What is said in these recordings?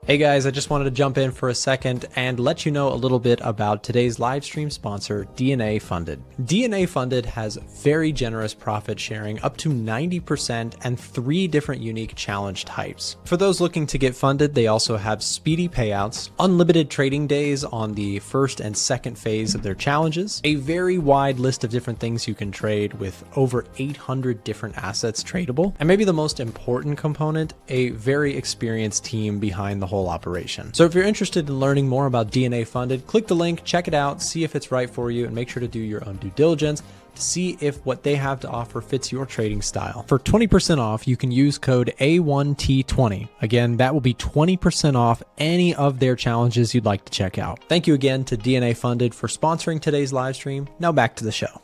Hey guys, I just wanted to jump in for a second and let you know a little bit about today's live stream sponsor, DNA Funded. DNA Funded has very generous profit sharing up to 90% and 3 different unique challenge types. For those looking to get funded, they also have speedy payouts, unlimited trading days on the first and second phase of their challenges, a very wide list of different things you can trade with over 800 different assets tradable, and maybe the most important component, a very experienced team behind the whole operation. So if you're interested in learning more about DNA Funded, click the link, check it out, see if it's right for you, and make sure to do your own due diligence to see if what they have to offer fits your trading style. For 20% off, you can use code A1T20. Again, that will be 20% off any of their challenges you'd like to check out. Thank you again to DNA Funded for sponsoring today's live stream. Now back to the show.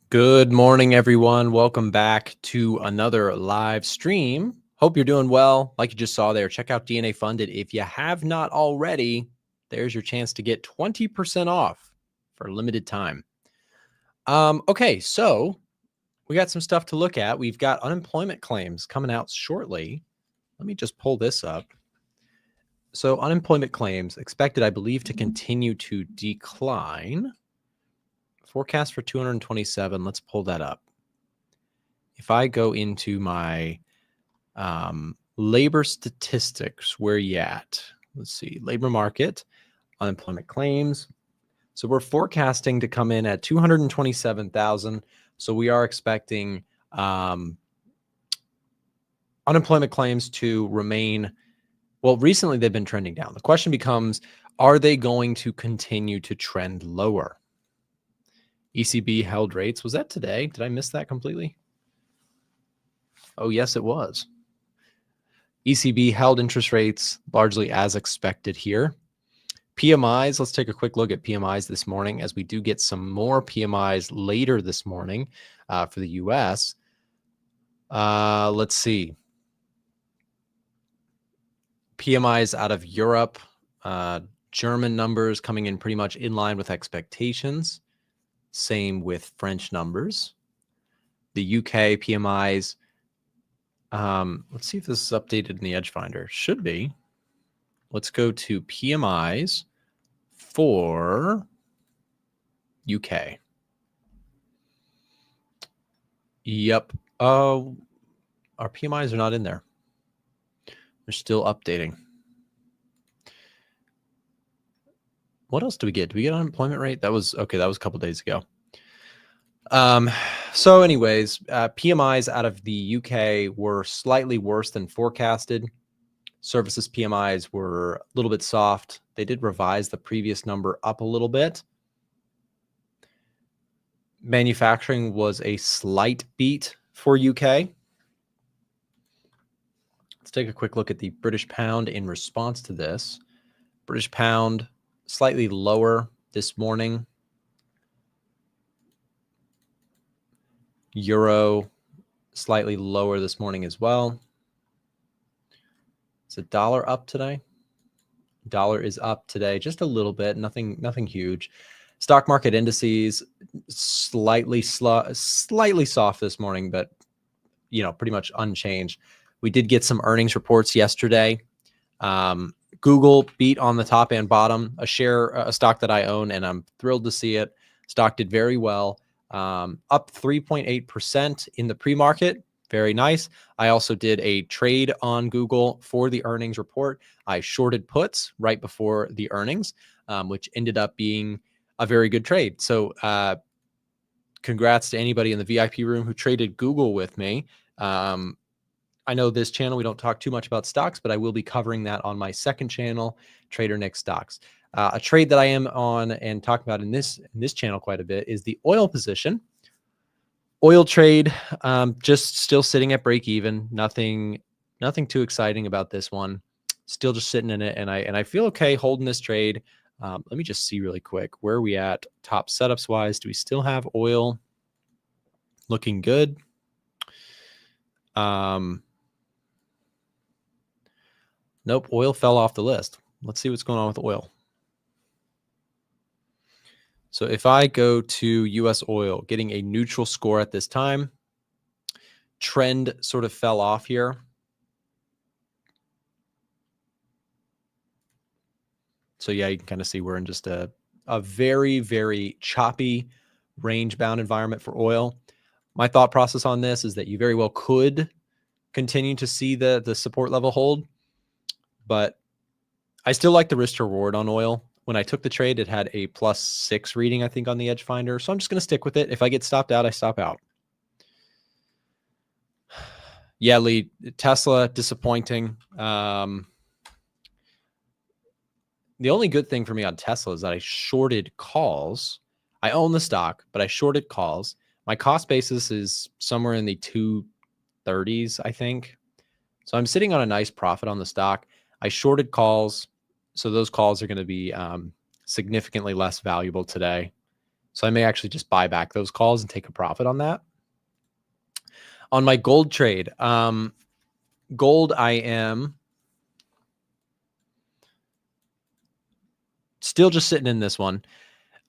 Good morning, everyone. Welcome back to another live stream. Hope you're doing well. Like you just saw there, check out DNA Funded. If you have not already, there's your chance to get 20% off for a limited time. Okay, so we got some stuff to look at. We've got unemployment claims coming out shortly. Let me just pull this up. So unemployment claims expected, I believe, to continue to decline. Forecast for 227. Let's pull that up. If I go into my labor statistics, where you at? Let's see, labor market, unemployment claims. So we're forecasting to come in at 227,000. So we are expecting unemployment claims to remain, well, recently they've been trending down. The question becomes, are they going to continue to trend lower? ECB held rates. Was that today? Did I miss that completely? Oh, yes, it was. ECB held interest rates largely as expected here. PMIs, let's take a quick look at PMIs this morning as we do get some more PMIs later this morning for the US. Let's see. PMIs out of Europe, German numbers coming in pretty much in line with expectations. Same with French numbers. The UK PMIs, let's see if this is updated in the Edge Finder. Should be. Let's go to PMIs for UK. Yep. Oh, our PMIs are not in there. They're still updating. What else do we get? Do we get unemployment rate? That was okay. That was a couple days ago. So anyways, PMIs out of the UK were slightly worse than forecasted. Services PMIs were a little bit soft. They did revise the previous number up a little bit. Manufacturing was a slight beat for UK. Let's take a quick look at the British pound in response to this. British pound slightly lower this morning. Euro slightly lower this morning as well. Is the dollar up today? Dollar is up today just a little bit, nothing huge. Stock market indices slightly soft this morning, but pretty much unchanged. We did get some earnings reports yesterday. Google beat on the top and bottom, a stock that I own, and I'm thrilled to see it. Stock did very well, up 3.8% in the pre-market. Very nice. I also did a trade on Google for the earnings report. I shorted puts right before the earnings, which ended up being a very good trade. So congrats to anybody in the VIP room who traded Google with me. I know this channel, we don't talk too much about stocks, but I will be covering that on my second channel, Trader Nick Stocks. A trade that I am on and talking about in this channel quite a bit is the oil position. Oil trade, just still sitting at break even. Nothing too exciting about this one. Still just sitting in it, and I feel okay holding this trade. Let me just see really quick where are we at top setups wise. Do we still have oil looking good? Nope, oil fell off the list. Let's see what's going on with oil. So if I go to US oil, getting a neutral score at this time, trend sort of fell off here. So yeah, you can kind of see we're in just a very, very choppy range bound environment for oil. My thought process on this is that you very well could continue to see the support level hold, but I still like the risk to reward on oil. When I took the trade, it had a +6 reading, I think, on the Edge Finder. So I'm just going to stick with it. If I get stopped out, I stop out. Yeah, Lee, Tesla, disappointing. The only good thing for me on Tesla is that I shorted calls. I own the stock, but I shorted calls. My cost basis is somewhere in the 230s, I think. So I'm sitting on a nice profit on the stock. I shorted calls. So those calls are going to be significantly less valuable today. So I may actually just buy back those calls and take a profit on that. On my gold trade, gold, I am still just sitting in this one.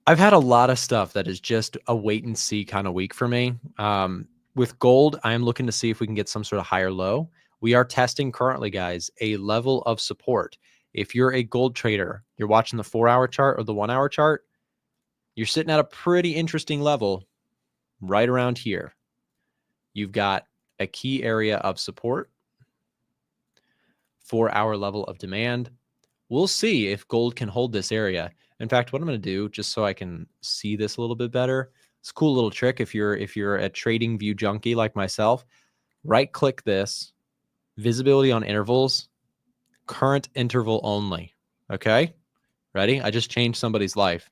I've had a lot of stuff that is just a wait and see kind of week for me. With gold, I am looking to see if we can get some sort of higher low. We are testing currently, guys, a level of support. If you're a gold trader, you're watching the 4-hour chart or the 1-hour chart, you're sitting at a pretty interesting level right around here. You've got a key area of support, 4-hour level of demand. We'll see if gold can hold this area. In fact, what I'm going to do, just so I can see this a little bit better, it's a cool little trick. If you're a trading view junkie like myself, right click this, visibility on intervals, current interval only. Okay, ready? I just changed somebody's life.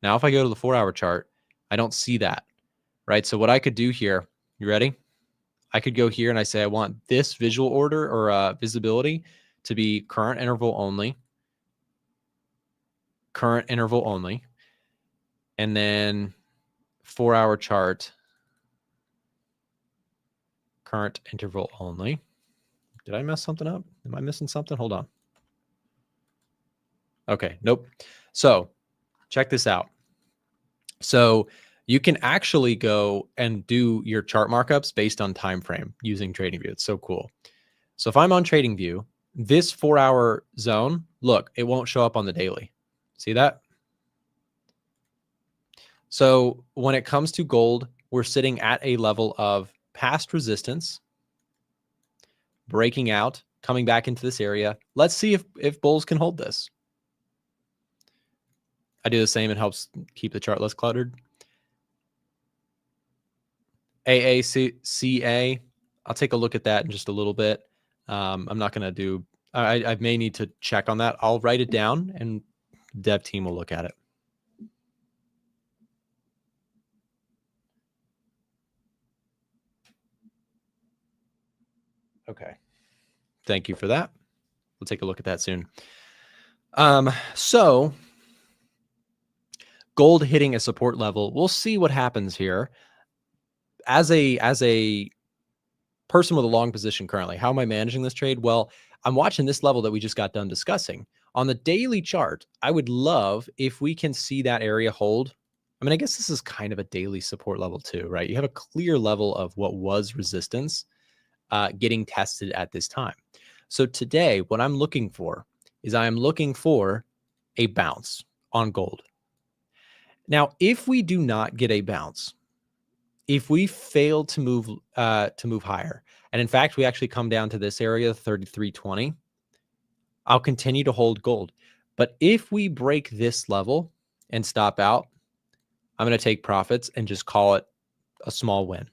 Now, if I go to the 4-hour chart, I don't see that, right? So what I could do here, you ready? I could go here and I say, I want this visual order or visibility to be current interval only, current interval only, and then 4-hour chart, current interval only. Did I mess something up? Am I missing something? Hold on. Okay, nope. So check this out. So you can actually go and do your chart markups based on time frame using TradingView. It's so cool. So if I'm on TradingView, this 4-hour zone, look, it won't show up on the daily. See that? So when it comes to gold, we're sitting at a level of past resistance, breaking out, coming back into this area. Let's see if bulls can hold this. I do the same. It helps keep the chart less cluttered. AACA, I'll take a look at that in just a little bit. I'm not going to do, I may need to check on that. I'll write it down and dev team will look at it. Okay. Thank you for that. We'll take a look at that soon. So gold hitting a support level. We'll see what happens here. As a person with a long position currently, how am I managing this trade? Well, I'm watching this level that we just got done discussing. On the daily chart, I would love if we can see that area hold. I mean, I guess this is kind of a daily support level too, right? You have a clear level of what was resistance getting tested at this time. So today, what I'm looking for is I am looking for a bounce on gold. Now, if we do not get a bounce, if we fail to move higher, And in fact, we actually come down to this area, 33.20. I'll continue to hold gold. But if we break this level and stop out, I'm going to take profits and just call it a small win.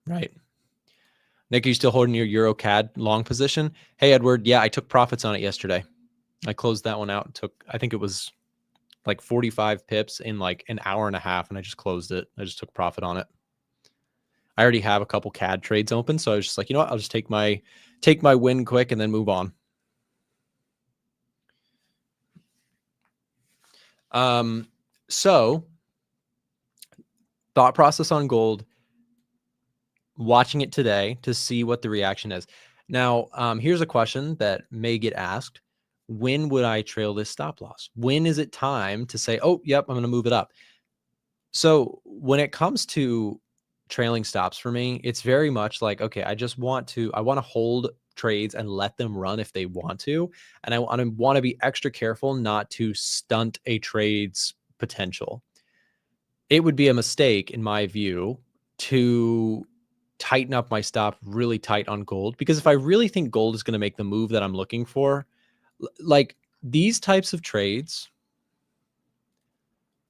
Right. Nick, are you still holding your Euro CAD long position? Hey, Edward. Yeah, I took profits on it yesterday. I closed that one out and took, I think it was like 45 pips in like an hour and a half, and I just closed it. I just took profit on it. I already have a couple CAD trades open, so I was just like, you know what? I'll just take my win quick and then move on. So thought process on gold, watching it today to see what the reaction is. Now, here's a question that may get asked. When would I trail this stop loss? When is it time to say, oh, yep, I'm going to move it up? So when it comes to trailing stops for me, it's very much like, okay, I want to hold trades and let them run if they want to. And I want to be extra careful not to stunt a trade's potential. It would be a mistake, in my view, to tighten up my stop really tight on gold, because if I really think gold is going to make the move that I'm looking for, like these types of trades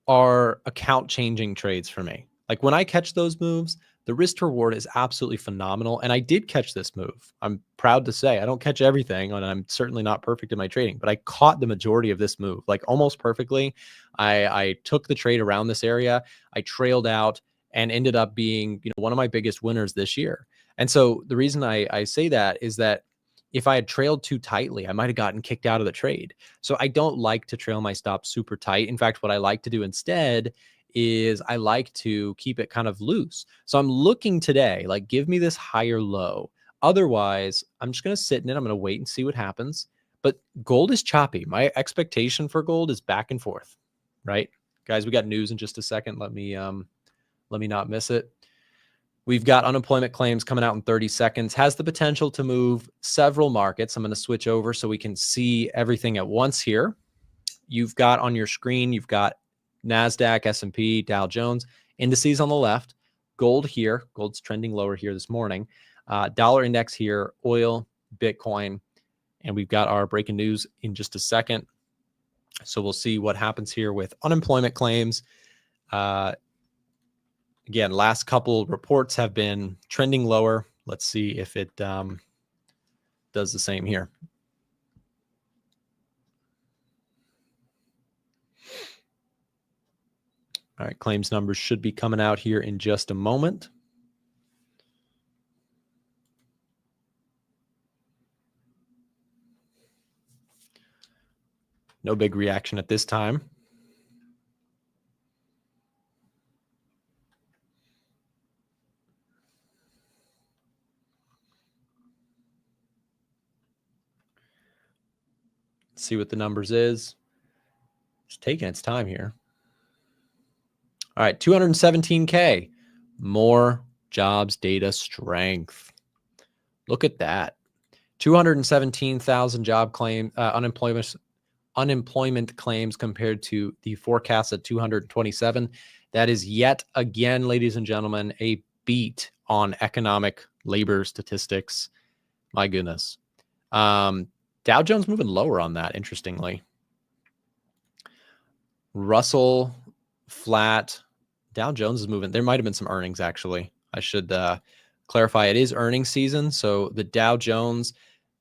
are account changing trades for me. Like when I catch those moves, the risk to reward is absolutely phenomenal. And I did catch this move. I'm proud to say I don't catch everything, and I'm certainly not perfect in my trading, but I caught the majority of this move, like almost perfectly. I took the trade around this area. I trailed out and ended up being, one of my biggest winners this year. And so the reason I say that is that if I had trailed too tightly, I might have gotten kicked out of the trade. So I don't like to trail my stop super tight. In fact, what I like to do instead is I like to keep it kind of loose. So I'm looking today, like give me this higher low. Otherwise, I'm just going to sit in it. I'm going to wait and see what happens. But gold is choppy. My expectation for gold is back and forth, right? Guys, we got news in just a second. Let me not miss it. We've got unemployment claims coming out in 30 seconds. Has the potential to move several markets. I'm going to switch over so we can see everything at once here. You've got on your screen, you've got NASDAQ, S&P, Dow Jones, indices on the left, gold here. Gold's trending lower here this morning. Dollar index here, oil, Bitcoin, and we've got our breaking news in just a second. So we'll see what happens here with unemployment claims. Again, last couple reports have been trending lower. Let's see if it does the same here. All right, claims numbers should be coming out here in just a moment. No big reaction at this time. Let's see what the numbers is. It's taking its time here. All right, 217K. More jobs data strength. Look at that. 217,000 job claim unemployment claims compared to the forecast at 227. That is yet again, ladies and gentlemen, a beat on economic labor statistics. My goodness. Dow Jones moving lower on that, interestingly. Russell flat. Dow Jones is moving. There might have been some earnings, actually. I should clarify. It is earnings season. So the Dow Jones,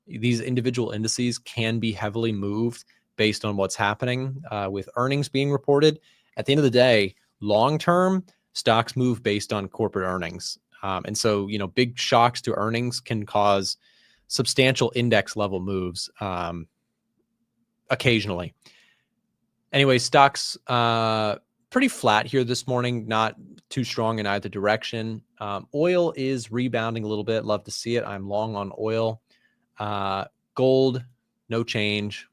these individual indices can be heavily moved based on what's happening with earnings being reported. At the end of the day, long-term, stocks move based on corporate earnings. And so, big shocks to earnings can cause substantial index level moves occasionally. Anyway, stocks pretty flat here this morning, not too strong in either direction. Oil is rebounding a little bit. Love to see it. I'm long on oil. Gold, no change.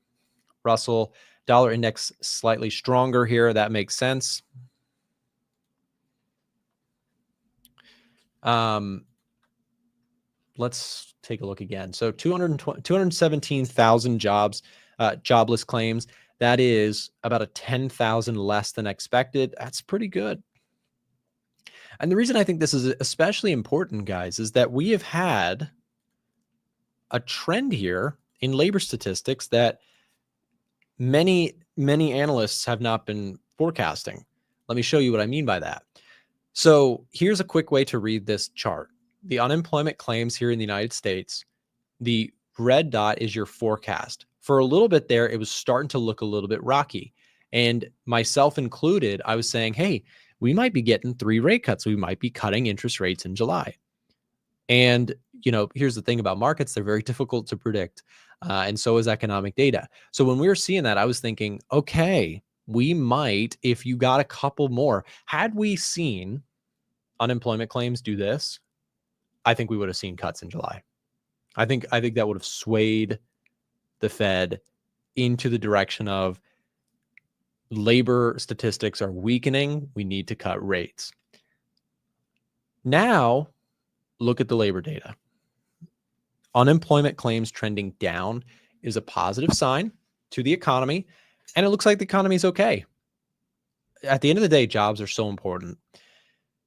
Russell, dollar index slightly stronger here. That makes sense. Let's take a look again. So 217,000 jobs, jobless claims. That is about a 10,000 less than expected. That's pretty good. And the reason I think this is especially important, guys, is that we have had a trend here in labor statistics that many analysts have not been forecasting. Let me show you what I mean by that. So here's a quick way to read this chart. The unemployment claims here in the United States, the red dot is your forecast. For a little bit there, it was starting to look a little bit rocky. And myself included, I was saying, hey, we might be getting 3 rate cuts. We might be cutting interest rates in July. And, here's the thing about markets, they're very difficult to predict. And so is economic data. So when we were seeing that, I was thinking, okay, we might, if you got a couple more, had we seen unemployment claims do this, I think we would have seen cuts in July. I think that would have swayed the Fed into the direction of labor statistics are weakening. We need to cut rates. Now, look at the labor data. Unemployment claims trending down is a positive sign to the economy, and it looks like the economy is okay. At the end of the day, jobs are so important.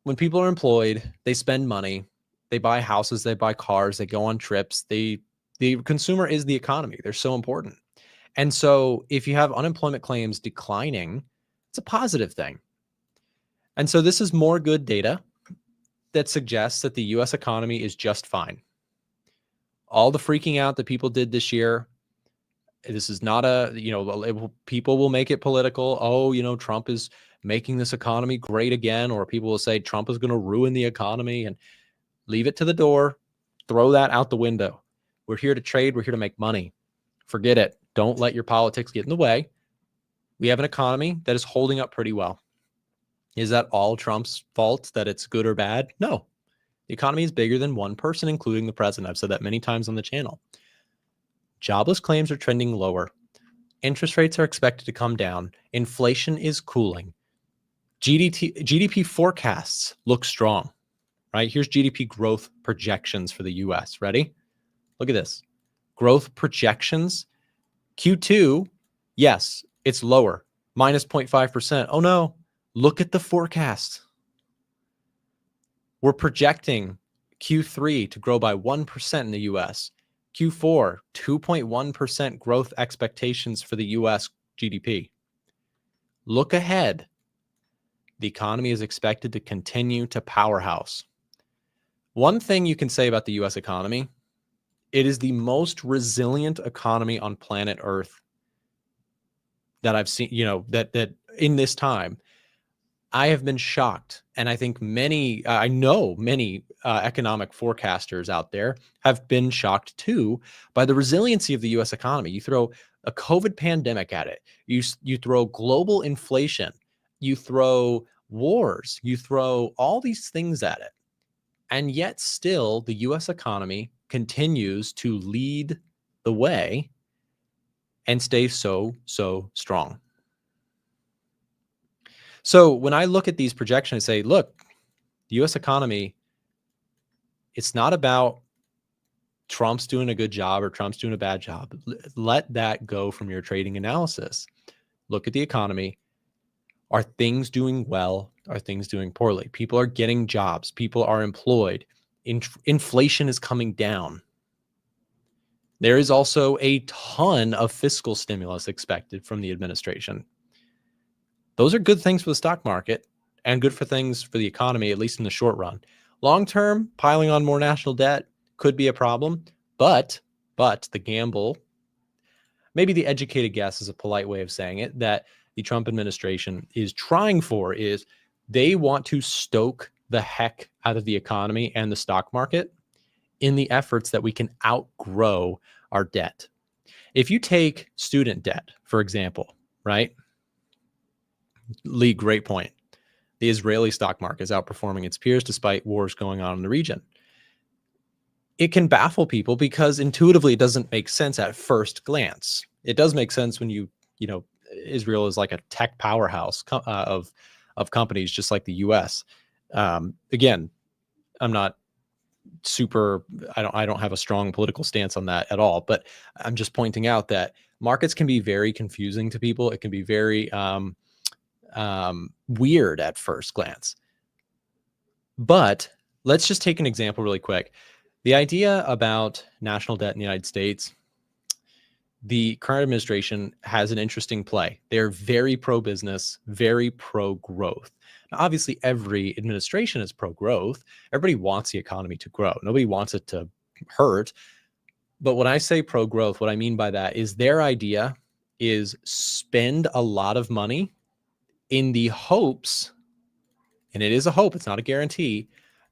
When people are employed, they spend money, they buy houses, they buy cars, they go on trips. The consumer is the economy. They're so important. And so if you have unemployment claims declining, it's a positive thing. And so this is more good data that suggests that the US economy is just fine. All the freaking out that people did this year, this is not people will make it political. Oh, Trump is making this economy great again, or people will say Trump is going to ruin the economy, and leave it to the door, throw that out the window. We're here to trade. We're here to make money. Forget it. Don't let your politics get in the way. We have an economy that is holding up pretty well. Is that all Trump's fault that it's good or bad? No. The economy is bigger than one person, including the president. I've said that many times on the channel. Jobless claims are trending lower. Interest rates are expected to come down. Inflation is cooling. GDP forecasts look strong, right? Here's GDP growth projections for the US. Ready? Look at this. Growth projections. Q2, yes, it's lower, minus 0.5%. Oh no, look at the forecast. We're projecting Q3 to grow by 1% in the US. Q4, 2.1% growth expectations for the US GDP. Look ahead. The economy is expected to continue to powerhouse. One thing you can say about the US economy, it is the most resilient economy on planet Earth that I've seen, that in this time. I have been shocked, and I think I know many economic forecasters out there have been shocked too by the resiliency of the U.S. economy. You throw a COVID pandemic at it, you throw global inflation, you throw wars, you throw all these things at it, and yet still the U.S. economy continues to lead the way and stay so strong. So when I look at these projections, I say, look, the U.S. economy, it's not about Trump's doing a good job or Trump's doing a bad job. Let that go from your trading analysis. Look at the economy. Are things doing well? Are things doing poorly? People are getting jobs. People are employed. Inflation is coming down. There is also a ton of fiscal stimulus expected from the administration. Those are good things for the stock market and good for things for the economy, at least in the short run. Long term, piling on more national debt could be a problem, but the gamble, maybe the educated guess is a polite way of saying it, that the Trump administration is trying for is they want to stoke the heck out of the economy and the stock market in the efforts that we can outgrow our debt. If you take student debt, for example, right? Lee, great point. The Israeli stock market is outperforming its peers despite wars going on in the region. It can baffle people because intuitively it doesn't make sense at first glance. It does make sense when Israel is like a tech powerhouse of companies, just like the U.S. Again, I'm not super. I don't have a strong political stance on that at all. But I'm just pointing out that markets can be very confusing to people. It can be very weird at first glance. But let's just take an example really quick. The idea about national debt in the United States, the current administration has an interesting play. They're very pro-business, very pro-growth. Now, obviously, every administration is pro-growth. Everybody wants the economy to grow. Nobody wants it to hurt. But when I say pro-growth, what I mean by that is their idea is spend a lot of money in the hopes, and it is a hope, it's not a guarantee,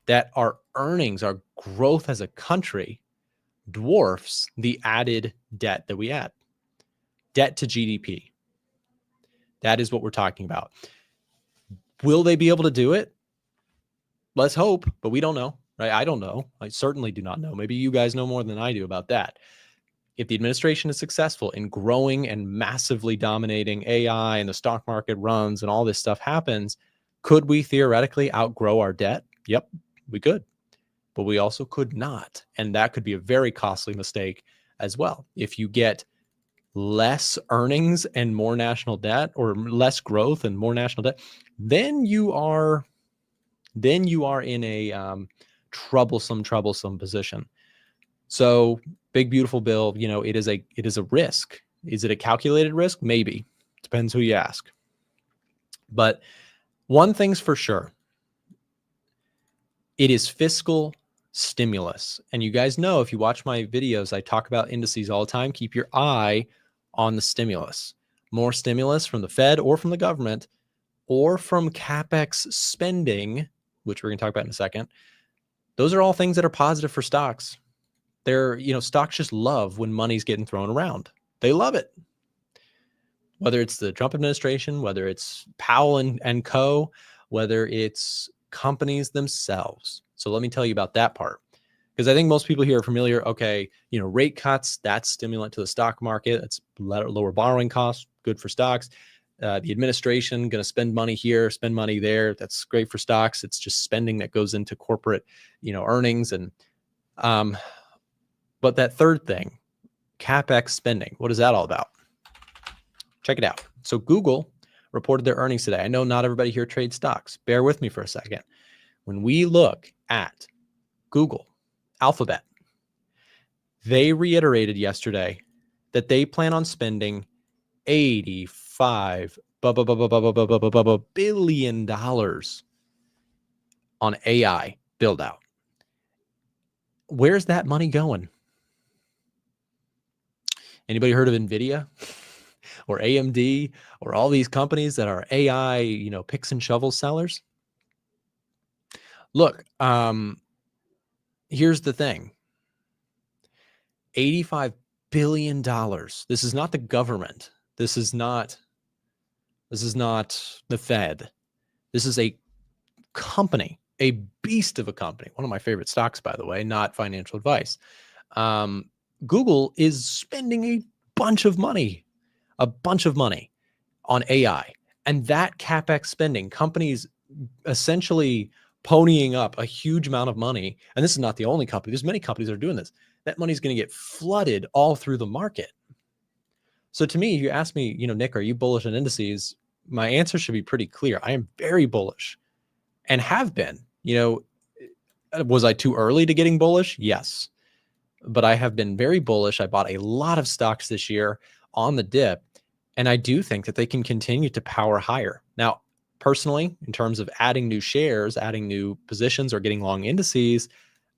that our earnings, our growth as a country dwarfs the added debt that we add. Debt to GDP. That is what we're talking about. Will they be able to do it? Let's hope, but we don't know, right? I don't know. I certainly do not know. Maybe you guys know more than I do about that. If the administration is successful in growing and massively dominating AI and the stock market runs and all this stuff happens, could we theoretically outgrow our debt? Yep, we could. But we also could not. And that could be a very costly mistake as well. If you get less earnings and more national debt, or less growth and more national debt, then you are in a troublesome position. So big beautiful bill, you know, it is a risk. Is it a calculated risk? Maybe. Depends who you ask. But one thing's for sure, it is fiscal stimulus. And you guys know, if you watch my videos, I talk about indices all the time. Keep your eye on the stimulus. More stimulus from the Fed or from the government or from CapEx spending, which we're going to talk about in a second. Those are all things that are positive for stocks. They're, you know, stocks just love when money's getting thrown around. They love it. Whether it's the Trump administration, whether it's Powell and co, whether it's companies themselves. So let me tell you about that part, because I think most people here are familiar. Okay, you know, rate cuts, that's stimulant to the stock market. That's lower borrowing costs, good for stocks. The administration going to spend money here, spend money there. That's great for stocks. It's just spending that goes into corporate, you know, earnings. And but that third thing, CapEx spending, what is that all about? Check it out. So Google reported their earnings today. I know not everybody here trades stocks. Bear with me for a second. When we look at Google, Alphabet, they reiterated yesterday that they plan on spending $85 billion on AI build out. Where's that money going? Anybody heard of NVIDIA or AMD or all these companies that are AI, you know, picks and shovels sellers? Look, here's the thing. $85 billion. This is not the government. This is not the Fed. This is a company, a beast of a company. One of my favorite stocks, by the way, not financial advice. Google is spending a bunch of money on AI. And that CapEx spending, companies essentially ponying up a huge amount of money. And this is not the only company. There's many companies that are doing this. That money is going to get flooded all through the market. So to me, you ask me, you know, Nick, are you bullish on indices? My answer should be pretty clear. I am very bullish and have been. You know, was I too early to getting bullish? Yes. But I have been very bullish. I bought a lot of stocks this year on the dip, and I do think that they can continue to power higher. Now, personally, in terms of adding new shares, adding new positions, or getting long indices,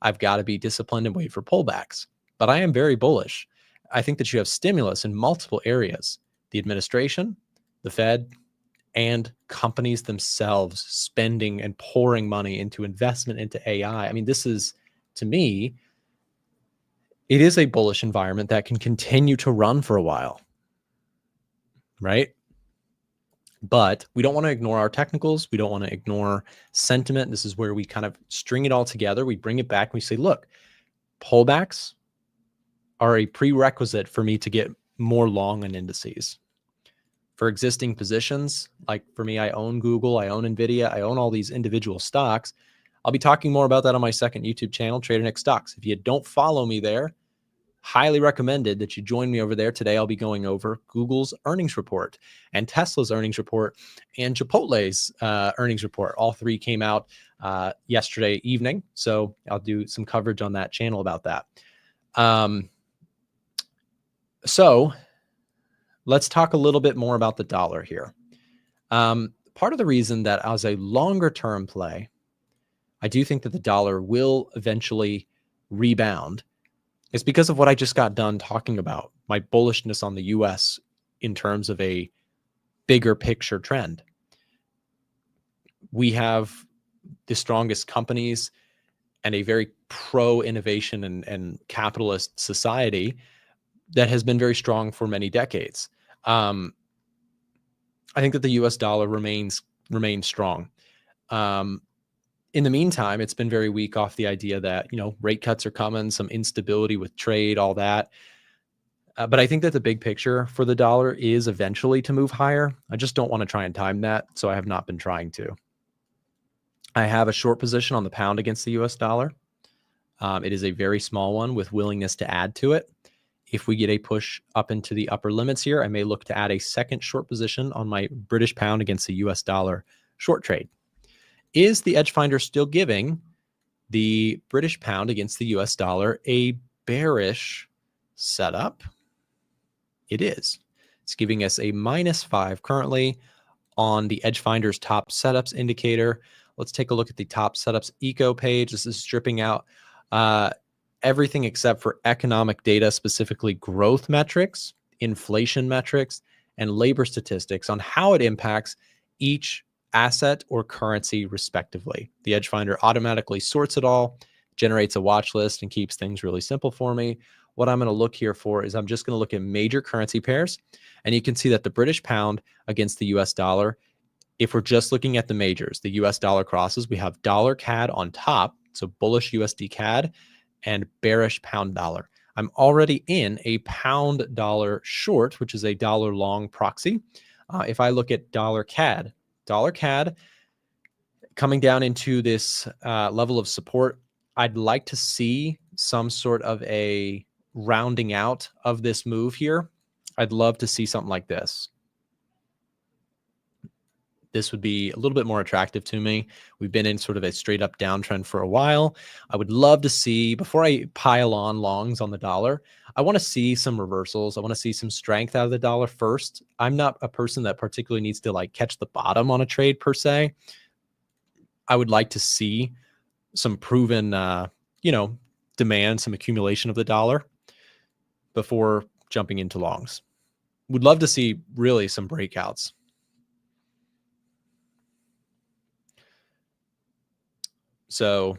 I've got to be disciplined and wait for pullbacks. But I am very bullish. I think that you have stimulus in multiple areas: the administration, the Fed, and companies themselves spending and pouring money into investment into AI. I mean, this is, to me, it is a bullish environment that can continue to run for a while, right? But we don't want to ignore our technicals. We don't want to ignore sentiment. This is where we kind of string it all together. We bring it back and we say, look, pullbacks are a prerequisite for me to get more long in indices. For existing positions, like for me, I own Google, I own NVIDIA, I own all these individual stocks. I'll be talking more about that on my second YouTube channel, Trader Nick Stocks. If you don't follow me there, highly recommended that you join me over there. Today, I'll be going over Google's earnings report and Tesla's earnings report and Chipotle's earnings report. All three came out yesterday evening. So I'll do some coverage on that channel about that. So let's talk a little bit more about the dollar here. Part of the reason that as a longer term play, I do think that the dollar will eventually rebound is because of what I just got done talking about, my bullishness on the US in terms of a bigger picture trend. We have the strongest companies and a very pro-innovation and capitalist society that has been very strong for many decades. I think that the US dollar remains strong. In the meantime, it's been very weak off the idea that, rate cuts are coming, some instability with trade, all that. But I think that the big picture for the dollar is eventually to move higher. I just don't want to try and time that, so I have not been trying to. I have a short position on the pound against the US dollar. It is a very small one with willingness to add to it. If we get a push up into the upper limits here, I may look to add a second short position on my British pound against the US dollar short trade. Is the Edge Finder still giving the British pound against the US dollar a bearish setup? It is. It's giving us a -5 currently on the Edge Finder's top setups indicator. Let's take a look at the top setups eco page. This is stripping out everything except for economic data, specifically growth metrics, inflation metrics, and labor statistics on how it impacts each asset or currency respectively. The Edge Finder automatically sorts it all, generates a watch list, and keeps things really simple for me. What I'm going to look here for is I'm just going to look at major currency pairs. And you can see that the British pound against the US dollar, if we're just looking at the majors, the US dollar crosses, we have dollar CAD on top. So bullish USD CAD and bearish pound dollar. I'm already in a pound dollar short, which is a dollar long proxy. If I look at dollar CAD coming down into this level of support, I'd like to see some sort of a rounding out of this move here. I'd love to see something like this. This would be a little bit more attractive to me. We've been in sort of a straight up downtrend for a while. I would love to see, before I pile on longs on the dollar, I want to see some reversals. I want to see some strength out of the dollar first. I'm not a person that particularly needs to like catch the bottom on a trade per se. I would like to see some proven, demand, some accumulation of the dollar before jumping into longs. Would love to see really some breakouts. So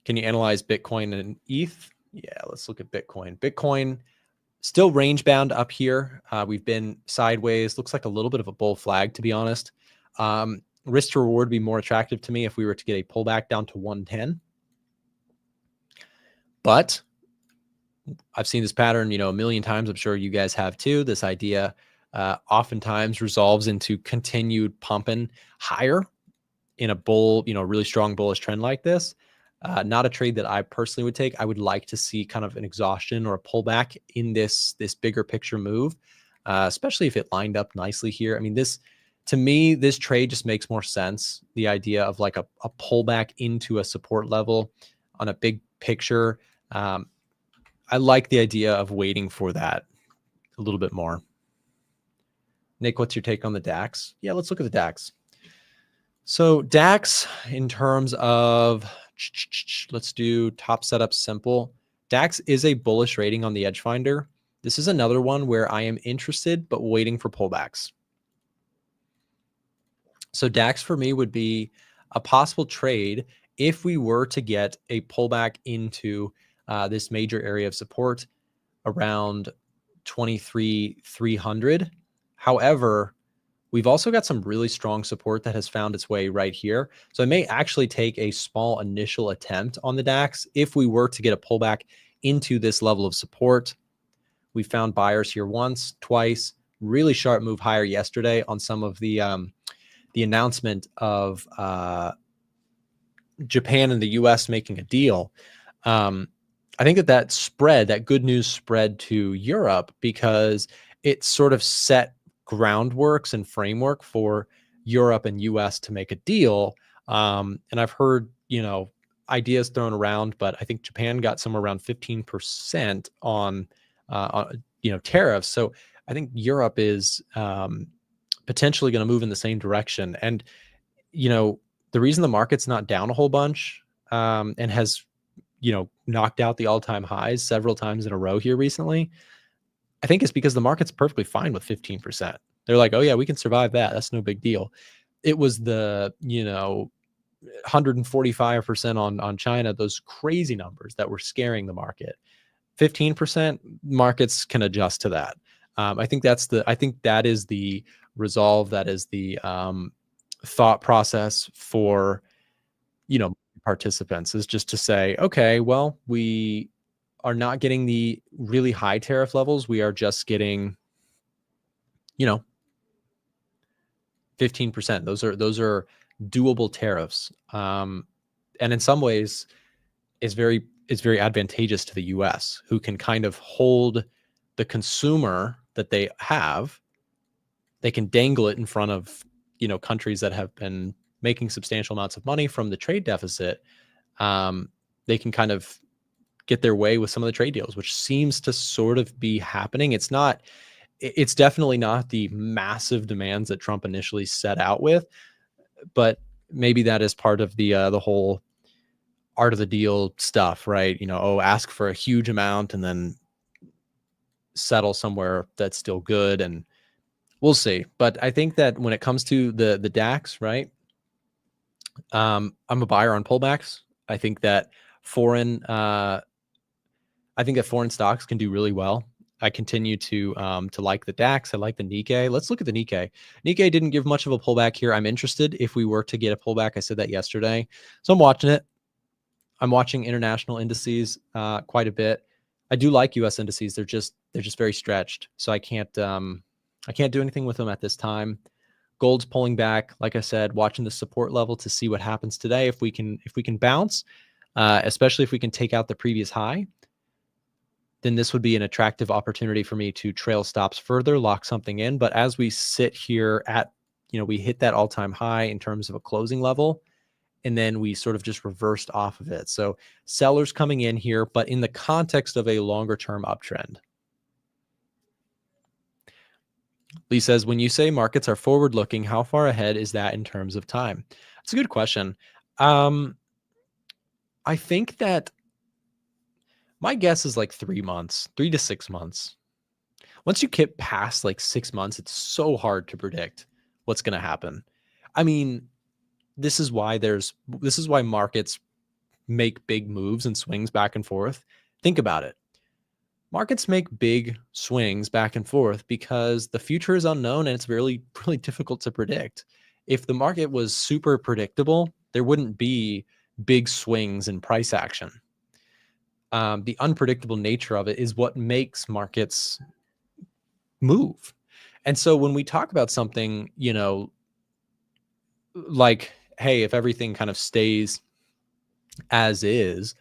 can you analyze Bitcoin and ETH? Yeah, let's look at Bitcoin. Bitcoin still range bound up here. We've been sideways. Looks like a little bit of a bull flag, to be honest. Risk to reward would be more attractive to me if we were to get a pullback down to 110. But I've seen this pattern, a million times. I'm sure you guys have too. This idea oftentimes resolves into continued pumping higher in a bull, really strong bullish trend like this. Not a trade that I personally would take. I would like to see kind of an exhaustion or a pullback in this bigger picture move, especially if it lined up nicely here. I mean, to me, this trade just makes more sense. The idea of like a pullback into a support level on a big picture. I like the idea of waiting for that a little bit more. Nick, what's your take on the DAX? Yeah, let's look at the DAX. So DAX, in terms of, let's do top setup simple. DAX is a bullish rating on the Edge Finder. This is another one where I am interested, but waiting for pullbacks. So DAX for me would be a possible trade if we were to get a pullback into this major area of support around 23,300. However, we've also got some really strong support that has found its way right here. So I may actually take a small initial attempt on the DAX if we were to get a pullback into this level of support. We found buyers here once, twice, really sharp move higher yesterday on some of the announcement of Japan and the US making a deal. I think that spread, that good news spread to Europe, because it sort of set groundworks and framework for Europe and US to make a deal. And I've heard, ideas thrown around, but I think Japan got somewhere around 15% on tariffs. So I think Europe is potentially going to move in the same direction. And, the reason the market's not down a whole bunch and has knocked out the all-time highs several times in a row here recently, I think it's because the market's perfectly fine with 15%. They're like, oh yeah, we can survive that. That's no big deal. It was the, 145% on China, those crazy numbers that were scaring the market. 15%, markets can adjust to that. I think that is the resolve. That is the thought process for, participants, is just to say, okay, well, we are not getting the really high tariff levels. We are just getting, 15%. Those are doable tariffs. And in some ways is very advantageous to the US, who can kind of hold the consumer that they have. They can dangle it in front of, countries that have been making substantial amounts of money from the trade deficit. They can kind of get their way with some of the trade deals, which seems to sort of be happening. It's definitely not the massive demands that Trump initially set out with, but maybe that is part of the whole art of the deal stuff, right? Ask for a huge amount and then settle somewhere that's still good, and we'll see. But I think that when it comes to the DAX, right, I'm a buyer on pullbacks. I think that foreign stocks can do really well. I continue to like the DAX. I like the Nikkei. Let's look at the Nikkei. Nikkei didn't give much of a pullback here. I'm interested if we were to get a pullback. I said that yesterday, so I'm watching it. I'm watching international indices quite a bit. I do like U.S. indices. They're just very stretched, so I can't do anything with them at this time. Gold's pulling back, like I said, watching the support level to see what happens today. If we can bounce, especially if we can take out the previous high, then this would be an attractive opportunity for me to trail stops further, lock something in. But as we sit here at, we hit that all-time high in terms of a closing level, and then we sort of just reversed off of it. So sellers coming in here, but in the context of a longer-term uptrend. Lee says, when you say markets are forward-looking, how far ahead is that in terms of time? That's a good question. I think that my guess is like 3 months, 3 to 6 months. Once you get past like 6 months, it's so hard to predict what's going to happen. I mean, this is why markets make big moves and swings back and forth. Think about it. Markets make big swings back and forth because the future is unknown and it's really, really difficult to predict. If the market was super predictable, there wouldn't be big swings in price action. The unpredictable nature of it is what makes markets move. And so when we talk about something, like, hey, if everything kind of stays as is,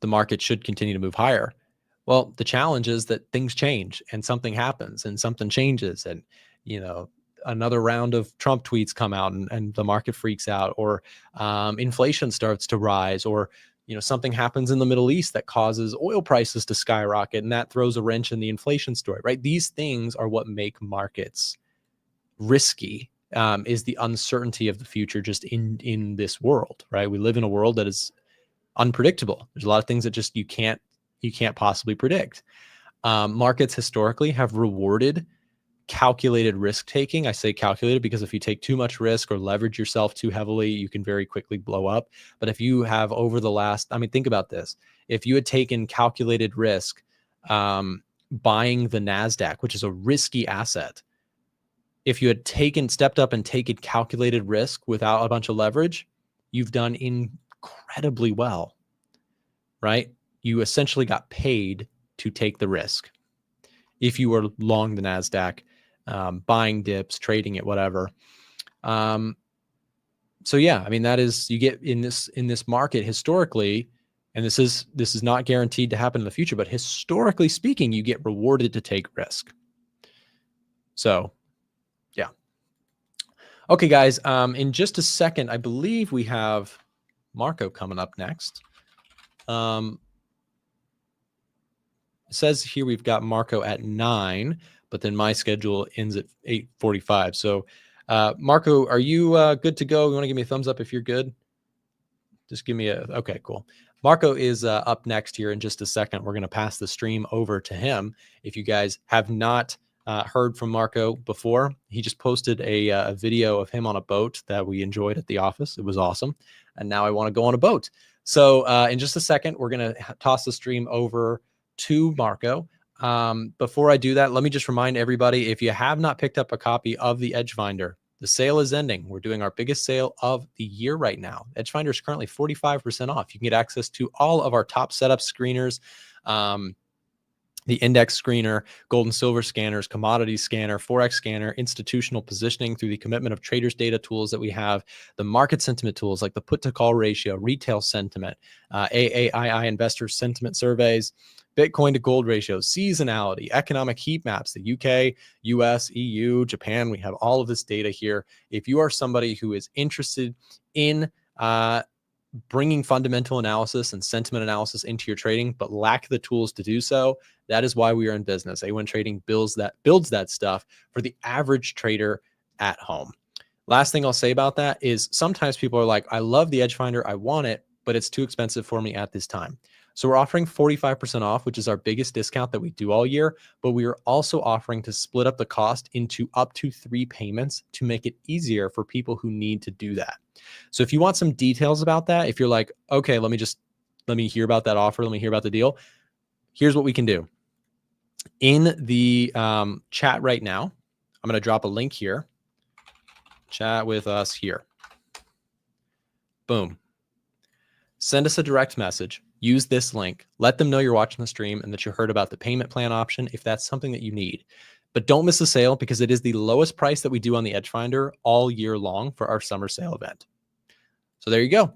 the market should continue to move higher. Well, the challenge is that things change and something happens and something changes, and, another round of Trump tweets come out and the market freaks out, or inflation starts to rise, or something happens in the Middle East that causes oil prices to skyrocket, and that throws a wrench in the inflation story, right? These things are what make markets risky, is the uncertainty of the future just in this world, right? We live in a world that is unpredictable. There's a lot of things that just you can't possibly predict. Markets historically have rewarded calculated risk taking. I say calculated because if you take too much risk or leverage yourself too heavily, you can very quickly blow up. But if you have think about this. If you had taken calculated risk, buying the NASDAQ, which is a risky asset, if you had stepped up and taken calculated risk without a bunch of leverage, you've done incredibly well, right? You essentially got paid to take the risk. If you were long the NASDAQ, buying dips, trading it, whatever. So yeah, that is, you get in this market historically, And this is not guaranteed to happen in the future, but historically speaking, you get rewarded to take risk. So yeah. Okay, guys, in just a second, I believe we have Marco coming up next. It says here we've got Marco at 9, but then my schedule ends at 8:45. So Marco, are you good to go? You want to give me a thumbs up if you're good? Just give me okay, cool. Marco is up next here in just a second. We're going to pass the stream over to him. If you guys have not heard from Marco before, he just posted a video of him on a boat that we enjoyed at the office. It was awesome. And now I want to go on a boat. So in just a second, we're going to toss the stream over to Marco. Before I do that, let me just remind everybody, if you have not picked up a copy of the Edge Finder, the sale is ending. We're doing our biggest sale of the year right now. Edge Finder is currently 45% off. You can get access to all of our top setup screeners, the index screener, gold and silver scanners, commodity scanner, Forex scanner, institutional positioning through the commitment of traders data tools that we have, the market sentiment tools like the put to call ratio, retail sentiment, AAII investor sentiment surveys, Bitcoin to gold ratio, seasonality, economic heat maps, the UK, US, EU, Japan. We have all of this data here. If you are somebody who is interested in bringing fundamental analysis and sentiment analysis into your trading, but lack the tools to do so, that is why we are in business. A1 Trading builds that stuff for the average trader at home. Last thing I'll say about that is sometimes people are like, I love the Edge Finder, I want it, but it's too expensive for me at this time. So we're offering 45% off, which is our biggest discount that we do all year, but we are also offering to split up the cost into up to 3 payments to make it easier for people who need to do that. So if you want some details about that, if you're like, okay, let me hear about that offer, let me hear about the deal, here's what we can do. In the chat right now, I'm going to drop a link here. Chat with us here. Boom. Send us a direct message. Use this link. Let them know you're watching the stream and that you heard about the payment plan option if that's something that you need. But don't miss the sale because it is the lowest price that we do on the Edge Finder all year long for our summer sale event. So there you go.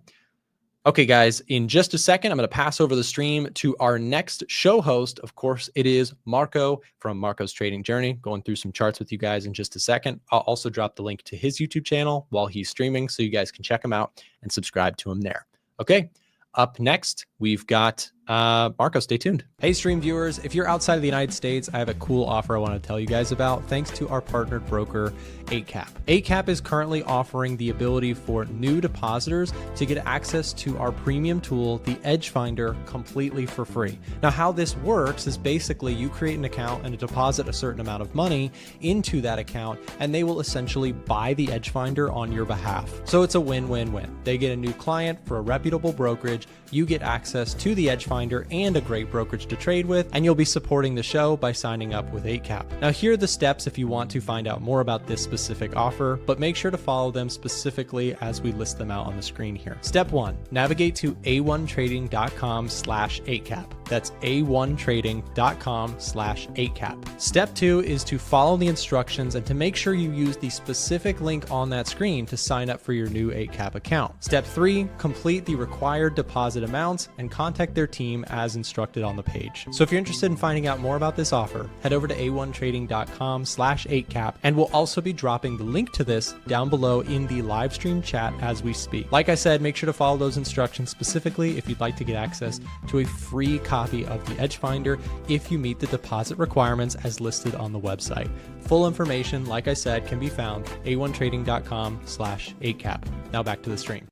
Okay, guys, in just a second, I'm going to pass over the stream to our next show host. Of course, it is Marco from Marco's Trading Journey, going through some charts with you guys in just a second. I'll also drop the link to his YouTube channel while he's streaming so you guys can check him out and subscribe to him there. Okay. Up next, we've got Marco. Stay tuned. Hey, stream viewers, if you're outside of the United States, I have a cool offer I want to tell you guys about thanks to our partnered broker, 8cap. 8cap is currently offering the ability for new depositors to get access to our premium tool, the Edge Finder, completely for free. Now, how this works is basically you create an account and deposit a certain amount of money into that account, and they will essentially buy the Edge Finder on your behalf. So it's a win-win-win. They get a new client for a reputable brokerage, you get access to the Edge Finder and a great brokerage to trade with, and you'll be supporting the show by signing up with 8cap. Now, here are the steps if you want to find out more about this specific offer, but make sure to follow them specifically as we list them out on the screen here. Step 1, navigate to a1trading.com/8cap. That's a1trading.com/8cap. Step 2 is to follow the instructions and to make sure you use the specific link on that screen to sign up for your new 8cap account. Step 3, complete the required deposit amounts and contact their team as instructed on the page. So if you're interested in finding out more about this offer, head over to a1trading.com/8cap, and we'll also be dropping the link to this down below in the live stream chat as we speak. Like I said, make sure to follow those instructions specifically if you'd like to get access to a free copy of the Edge Finder if you meet the deposit requirements as listed on the website. Full information, like I said, can be found a1trading.com/8cap. Now back to the stream.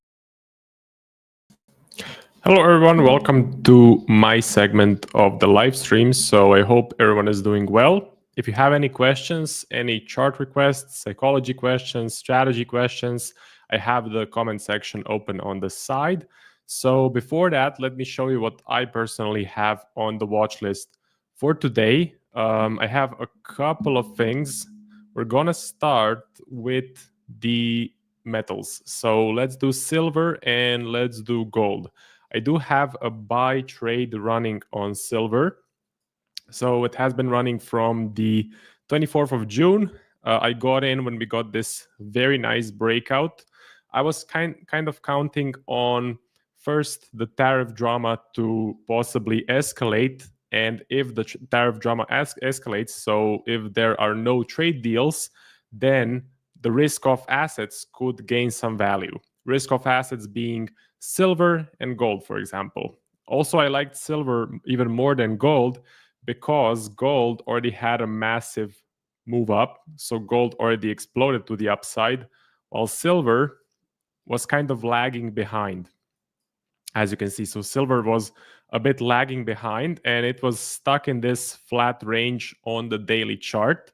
Hello everyone, welcome to my segment of the live stream. So I hope everyone is doing well. If you have any questions, any chart requests, psychology questions, strategy questions, I have the comment section open on the side. So before that, let me show you what I personally have on the watch list for today. I have a couple of things. We're gonna start with the metals. So let's do silver and let's do gold. I do have a buy trade running on silver. So it has been running from the 24th of June. I got in when we got this very nice breakout. I was kind of counting on first the tariff drama to possibly escalate. And if the tariff drama escalates, so if there are no trade deals, then the risk of assets could gain some value. Risk of assets being silver and gold, for example. Also, I liked silver even more than gold because gold already had a massive move up. So gold already exploded to the upside, while silver was kind of lagging behind, as you can see. So silver was a bit lagging behind, and it was stuck in this flat range on the daily chart.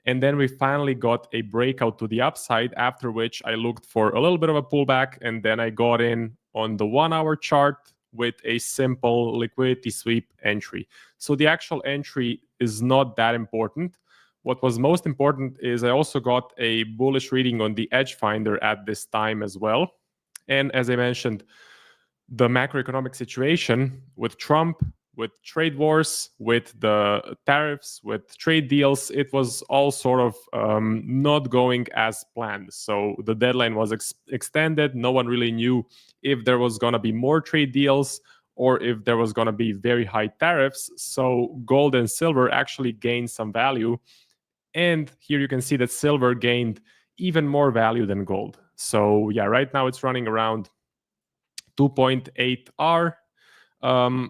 And then we finally got a breakout to the upside, after which I looked for a little bit of a pullback, and then I got in on the 1 hour chart with a simple liquidity sweep entry. So the actual entry is not that important. What was most important is I also got a bullish reading on the edge finder at this time as well. And as I mentioned, the macroeconomic situation with Trump, with trade wars, with the tariffs, with trade deals, it was all sort of not going as planned. So the deadline was extended. No one really knew if there was going to be more trade deals or if there was going to be very high tariffs. So gold and silver actually gained some value. And here you can see that silver gained even more value than gold. So yeah, right now it's running around 2.8 R.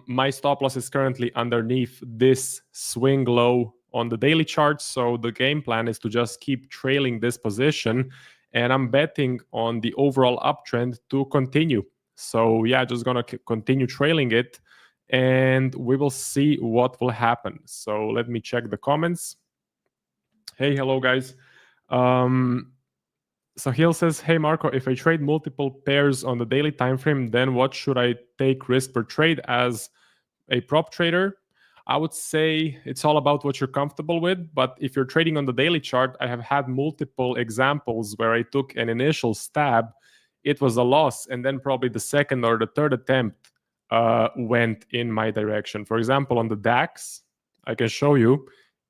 My stop loss is currently underneath this swing low on the daily chart. So the game plan is to just keep trailing this position. And I'm betting on the overall uptrend to continue. So yeah, just going to continue trailing it. And we will see what will happen. So let me check the comments. Hey, hello, guys. Sahil says, hey, Marco, if I trade multiple pairs on the daily time frame, then what should I take risk per trade as a prop trader? I would say it's all about what you're comfortable with. But if you're trading on the daily chart, I have had multiple examples where I took an initial stab. It was a loss. And then probably the second or the third attempt went in my direction. For example, on the DAX, I can show you,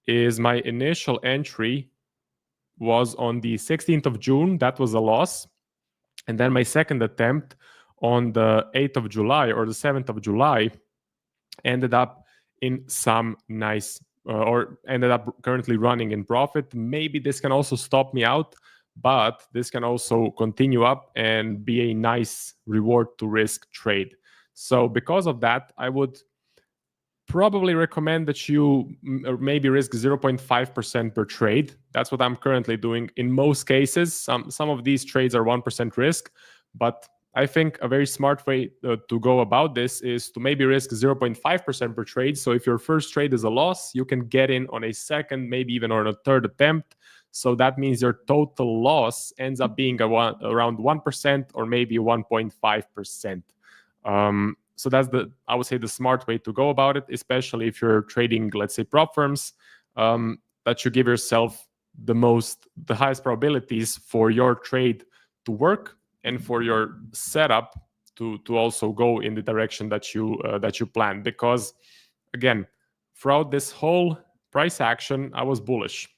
is my initial entry was on the 16th of June. That was a loss. And then my second attempt on the 8th of July or the 7th of July ended up in some nice or ended up currently running in profit. Maybe this can also stop me out, but this can also continue up and be a nice reward to risk trade. So because of that, I would probably recommend that you maybe risk 0.5% per trade. That's what I'm currently doing in most cases. Some of these trades are 1% risk, but I think a very smart way to go about this is to maybe risk 0.5% per trade. So if your first trade is a loss, you can get in on a second, maybe even on a third attempt. So that means your total loss ends up being around 1% or maybe 1.5%. So that's I would say the smart way to go about it, especially if you're trading, let's say, prop firms, that you give yourself the highest probabilities for your trade to work and for your setup to also go in the direction that you plan. Because again, throughout this whole price action, I was bullish.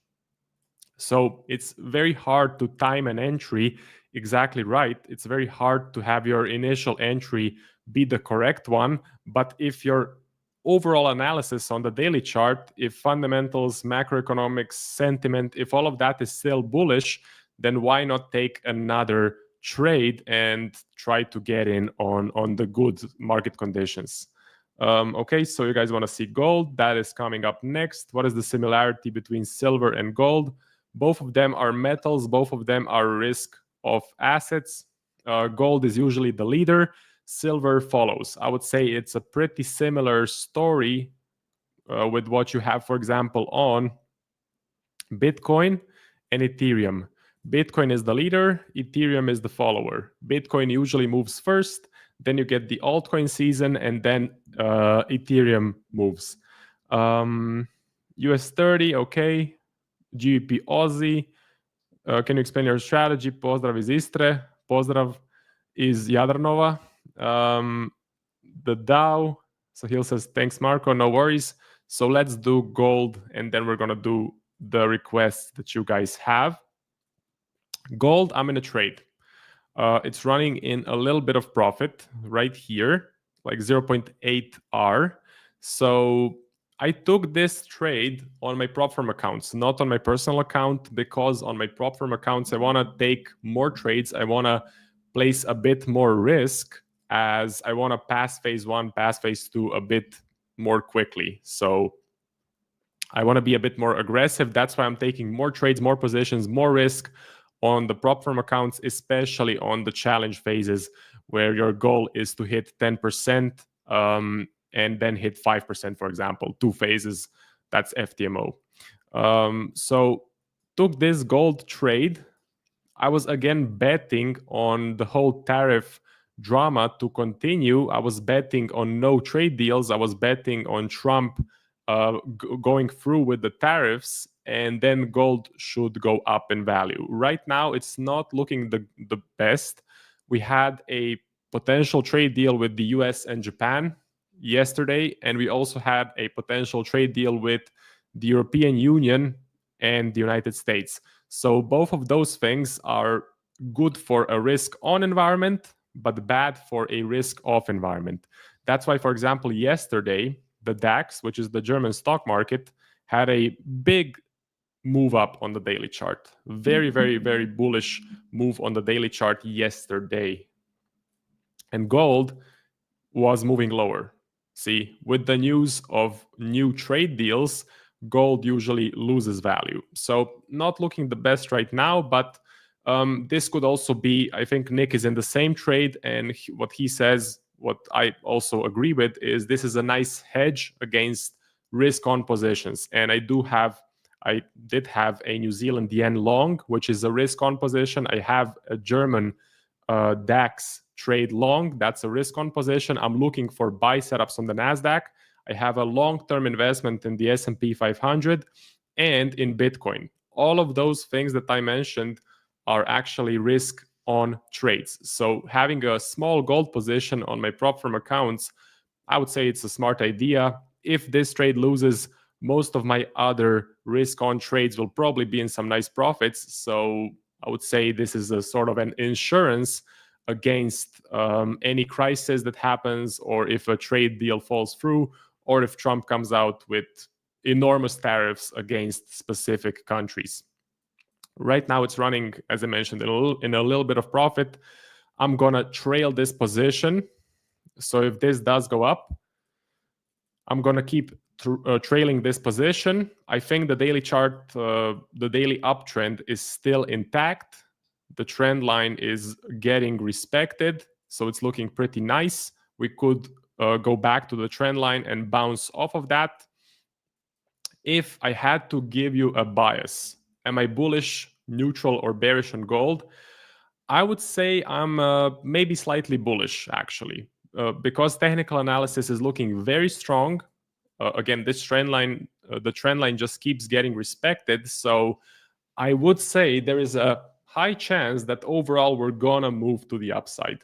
So it's very hard to time an entry exactly right. It's very hard to have your initial entry be the correct one. But if your overall analysis on the daily chart, if fundamentals, macroeconomics, sentiment, if all of that is still bullish, then why not take another trade and try to get in on the good market conditions? Okay, so you guys want to see gold. That is coming up next. What is the similarity between silver and gold? Both of them are metals. Both of them are risk of assets. Gold is usually the leader. Silver follows. I would say it's a pretty similar story with what you have, for example, on Bitcoin and Ethereum. Bitcoin is the leader. Ethereum is the follower. Bitcoin usually moves first. Then you get the altcoin season, and then Ethereum moves. US 30, okay. GBP Aussie. Can you explain your strategy? Pozdrav iz Istre. Pozdrav iz Jadranova. The Dow. So Hill says, thanks, Marco. No worries. So let's do gold, and then we're going to do the requests that you guys have. Gold, I'm in a trade. It's running in a little bit of profit right here, like 0.8 R. So I took this trade on my prop firm accounts, not on my personal account, because on my prop firm accounts, I want to take more trades. I want to place a bit more risk, as I want to pass phase 1, pass phase 2 a bit more quickly. So I want to be a bit more aggressive. That's why I'm taking more trades, more positions, more risk on the prop firm accounts, especially on the challenge phases where your goal is to hit 10% and then hit 5%, for example, 2 phases. That's FTMO. So took this gold trade. I was again betting on the whole tariff drama to continue. I was betting on no trade deals. I was betting on Trump going through with the tariffs, and then gold should go up in value. Right now, it's not looking the best. We had a potential trade deal with the US and Japan yesterday, and we also had a potential trade deal with the European Union and the United States. So both of those things are good for a risk-on environment, but bad for a risk-off environment. That's why, for example, yesterday, the DAX, which is the German stock market, had a big move up on the daily chart. Very, very, very bullish move on the daily chart yesterday. And gold was moving lower. See, with the news of new trade deals, gold usually loses value. So not looking the best right now, but this could also be, I think Nick is in the same trade, and what he says, what I also agree with, is this is a nice hedge against risk on positions. And I did have a New Zealand yen long, which is a risk on position. I have a German DAX trade long. That's a risk on position. I'm looking for buy setups on the NASDAQ. I have a long-term investment in the S&P 500 and in Bitcoin. All of those things that I mentioned are actually risk on trades. So having a small gold position on my prop firm accounts, I would say it's a smart idea. If this trade loses, most of my other risk on trades will probably be in some nice profits. So I would say this is a sort of an insurance against any crisis that happens, or if a trade deal falls through, or if Trump comes out with enormous tariffs against specific countries. Right now, it's running, as I mentioned, in a little bit of profit. I'm going to trail this position. So if this does go up, I'm going to keep trailing this position. I think the daily chart, the daily uptrend is still intact. The trend line is getting respected, so it's looking pretty nice. We could go back to the trend line and bounce off of that. If I had to give you a bias, am I bullish, neutral, or bearish on gold? I would say I'm maybe slightly bullish, actually, because technical analysis is looking very strong. Again, this trend line, the trend line just keeps getting respected. So I would say there is a high chance that overall we're gonna move to the upside.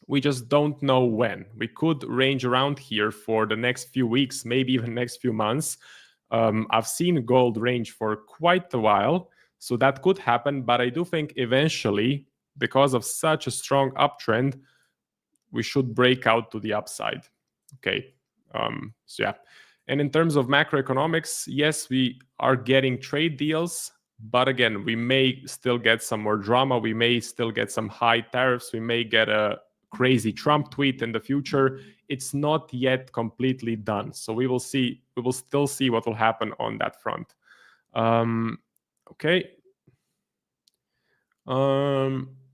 We just don't know when. We could range around here for the next few weeks, maybe even next few months. I've seen gold range for quite a while, so that could happen. But I do think eventually, because of such a strong uptrend, we should break out to the upside. Okay. So yeah. And in terms of macroeconomics, yes, we are getting trade deals, but again, we may still get some more drama. We may still get some high tariffs. We may get a crazy Trump tweet in the future. It's not yet completely done. So we will see. We will still see what will happen on that front. Okay.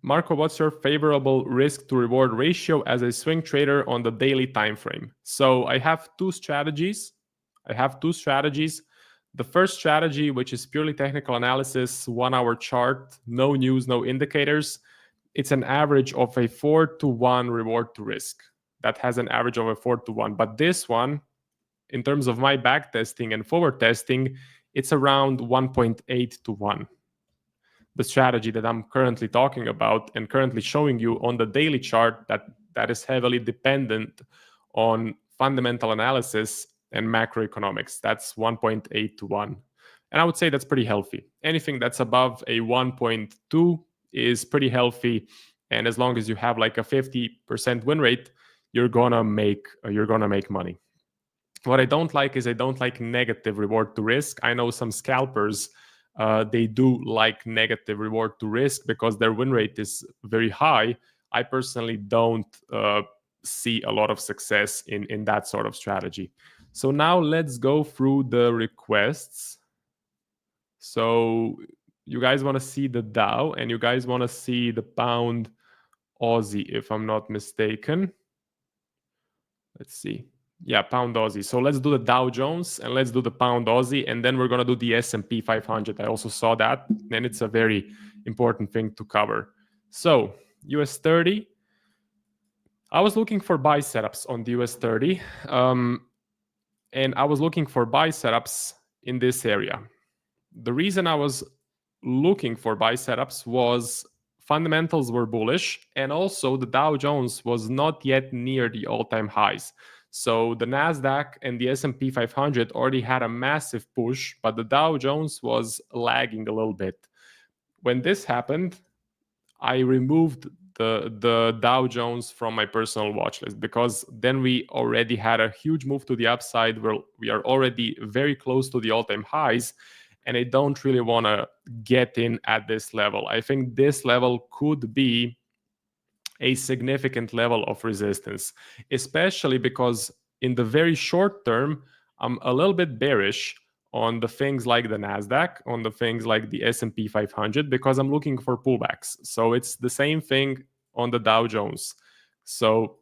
Marco, what's your favorable risk to reward ratio as a swing trader on the daily time frame? So I have two strategies. The first strategy, which is purely technical analysis, 1 hour chart, no news, no indicators. It's an average of a 4-to-1 reward to risk. That has an average of a 4-to-1. But this one, in terms of my back testing and forward testing, it's around 1.8-to-1. The strategy that I'm currently talking about and currently showing you on the daily chart, that is heavily dependent on fundamental analysis and macroeconomics. That's 1.8-to-1. And I would say that's pretty healthy. Anything that's above a 1.2 is pretty healthy, and as long as you have like a 50% win rate, you're gonna make money. What I don't like is I don't like negative reward to risk. I know some scalpers, they do like negative reward to risk because their win rate is very high. I personally don't see a lot of success in that sort of strategy. So now let's go through the requests. So you guys want to see the Dow and you guys want to see the pound Aussie, if I'm not mistaken. Let's see. Yeah, pound Aussie. So let's do the Dow Jones and let's do the pound Aussie, and then we're going to do the S&P 500. I also saw that, and it's a very important thing to cover. So US 30. I was looking for buy setups on the US 30, and I was looking for buy setups in this area. The reason I was looking for buy setups was fundamentals were bullish, and also the Dow Jones was not yet near the all-time highs. So the Nasdaq and the S&P 500 already had a massive push, but the Dow Jones was lagging a little bit. When this happened, I removed the Dow Jones from my personal watch list, because then we already had a huge move to the upside where we are already very close to the all-time highs, and I don't really want to get in at this level. I think this level could be a significant level of resistance, especially because in the very short term, I'm a little bit bearish on the things like the Nasdaq, on the things like the S&P 500, because I'm looking for pullbacks. So it's the same thing on the Dow Jones. So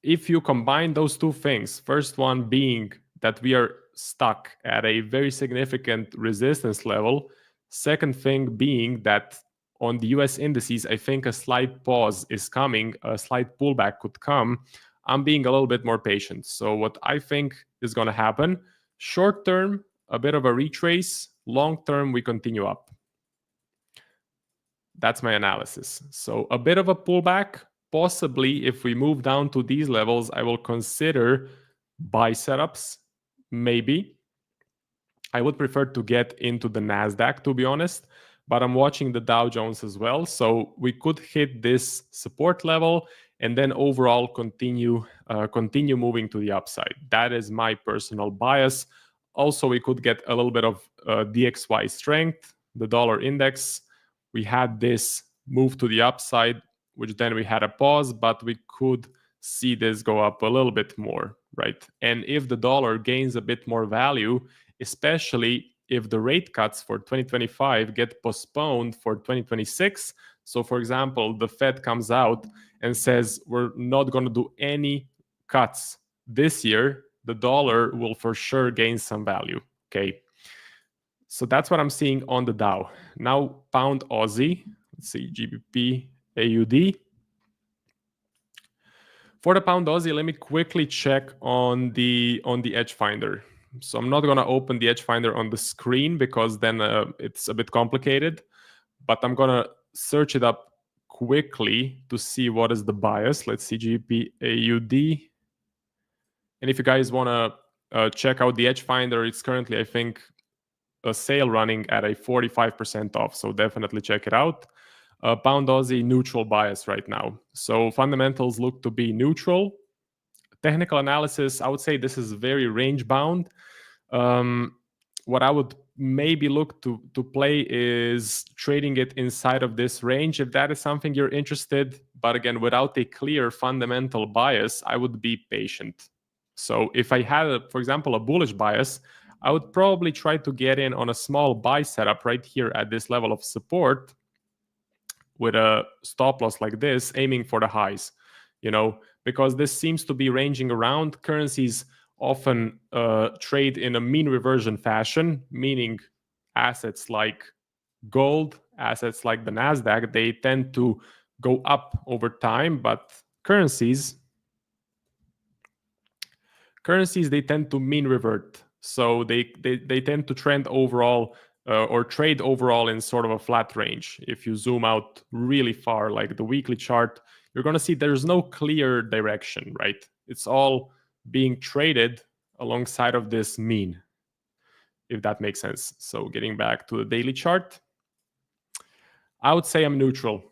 if you combine those two things, first one being that we are stuck at a very significant resistance level, second thing being that on the US indices, I think a slight pause is coming, a slight pullback could come. I'm being a little bit more patient. So what I think is going to happen, short term, a bit of a retrace, long term, we continue up. That's my analysis. So a bit of a pullback, possibly if we move down to these levels, I will consider buy setups, maybe. I would prefer to get into the Nasdaq, to be honest, but I'm watching the Dow Jones as well. So we could hit this support level and then overall continue moving to the upside. That is my personal bias. Also, we could get a little bit of DXY strength, the dollar index. We had this move to the upside, which then we had a pause, but we could see this go up a little bit more, right? And if the dollar gains a bit more value, especially if the rate cuts for 2025 get postponed for 2026. So, for example, the Fed comes out and says we're not going to do any cuts this year, the dollar will for sure gain some value, okay? So that's what I'm seeing on the Dow. Now, pound Aussie, let's see, GBP, AUD. For the pound Aussie, let me quickly check on the Edge Finder. So I'm not going to open the Edge Finder on the screen because then it's a bit complicated, but I'm going to search it up quickly to see what is the bias. Let's see, GBP, AUD. And if you guys want to check out the Edge Finder, it's currently, I think, a sale running at a 45% off. So definitely check it out. Pound Aussie, neutral bias right now. So fundamentals look to be neutral. Technical analysis, I would say this is very range bound. What I would maybe look to play is trading it inside of this range, if that is something you're interested. But again, without a clear fundamental bias, I would be patient. So if I had, for example, a bullish bias, I would probably try to get in on a small buy setup right here at this level of support with a stop loss like this, aiming for the highs, because this seems to be ranging around. Currencies often trade in a mean reversion fashion, meaning assets like gold, assets like the Nasdaq, they tend to go up over time, but currencies, they tend to mean revert. So they tend to trend overall or trade overall in sort of a flat range. If you zoom out really far, like the weekly chart, you're going to see there's no clear direction, right? It's all being traded alongside of this mean, if that makes sense. So getting back to the daily chart, I would say I'm neutral.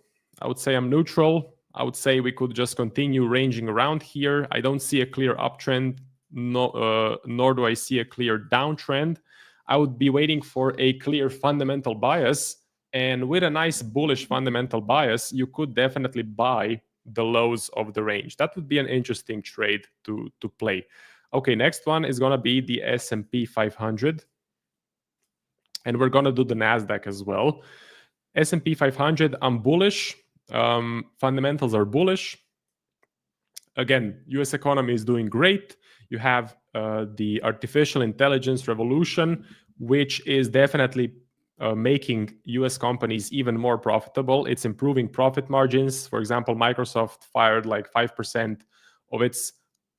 I would say we could just continue ranging around here. I don't see a clear uptrend, nor do I see a clear downtrend. I would be waiting for a clear fundamental bias. And with a nice bullish fundamental bias, you could definitely buy the lows of the range. That would be an interesting trade to play. Okay, next one is going to be the S&P 500. And we're going to do the NASDAQ as well. S&P 500, I'm bullish. Fundamentals are bullish. Again, US economy is doing great. You have the artificial intelligence revolution, which is definitely making US companies even more profitable. It's improving profit margins. For example, Microsoft fired like 5% of its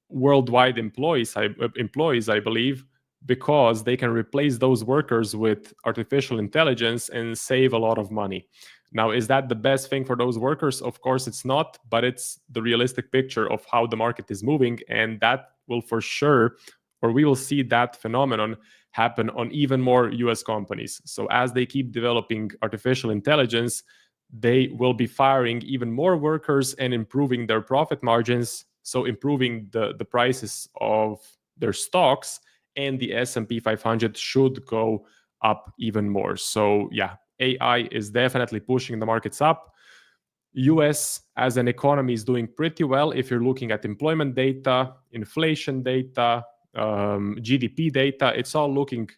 worldwide employees, I believe, because they can replace those workers with artificial intelligence and save a lot of money. Now, is that the best thing for those workers? Of course, it's not, but it's the realistic picture of how the market is moving, and that will for sure, or we will see that phenomenon happen on even more US companies. So as they keep developing artificial intelligence, they will be firing even more workers and improving their profit margins, so improving the prices of their stocks, and the S&P 500 should go up even more. So yeah, AI is definitely pushing the markets up. US as an economy is doing pretty well if you're looking at employment data, inflation data, GDP data. It's all looking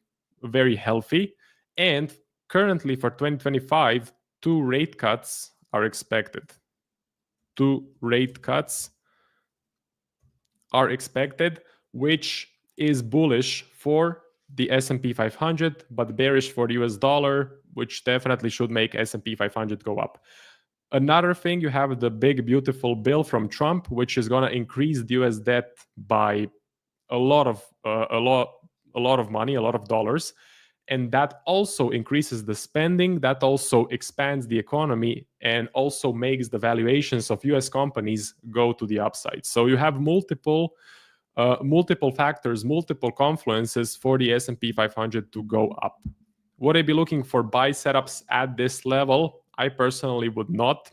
very healthy. And currently for 2025, 2 rate cuts are expected. 2 rate cuts are expected, which is bullish for the S&P 500, but bearish for the US dollar, which definitely should make S&P 500 go up. Another thing, you have the big, beautiful bill from Trump, which is going to increase the US debt by a lot of money, a lot of dollars. And that also increases the spending, that also expands the economy, and also makes the valuations of US companies go to the upside. So you have multiple factors, multiple confluences for the S&P 500 to go up. Would I be looking for buy setups at this level? I personally would not.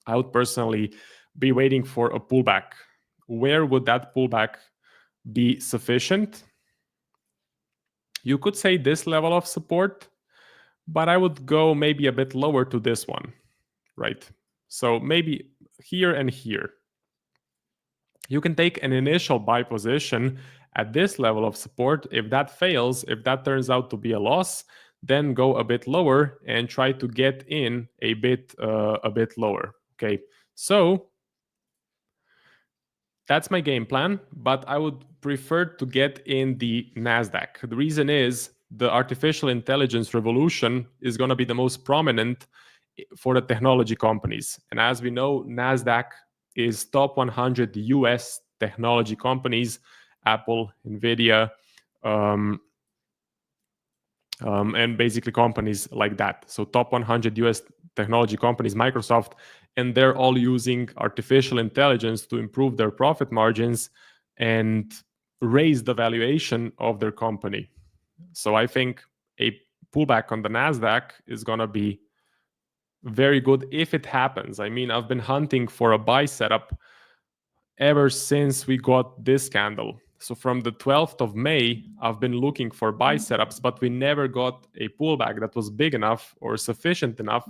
I would personally be waiting for a pullback. Where would that pullback be sufficient? You could say this level of support, but I would go maybe a bit lower to this one, right? So maybe here and here. You can take an initial buy position at this level of support. If that fails, if that turns out to be a loss, then go a bit lower and try to get in a bit lower. Okay, so that's my game plan, but I would prefer to get in the NASDAQ. The reason is the artificial intelligence revolution is going to be the most prominent for the technology companies. And as we know, NASDAQ is top 100 US technology companies, Apple, Nvidia, and basically companies like that. So top 100 US technology companies, Microsoft, and they're all using artificial intelligence to improve their profit margins and raise the valuation of their company. So I think a pullback on the NASDAQ is going to be very good if it happens. I mean, I've been hunting for a buy setup ever since we got this candle. So from the 12th of May, I've been looking for buy setups, but we never got a pullback that was big enough or sufficient enough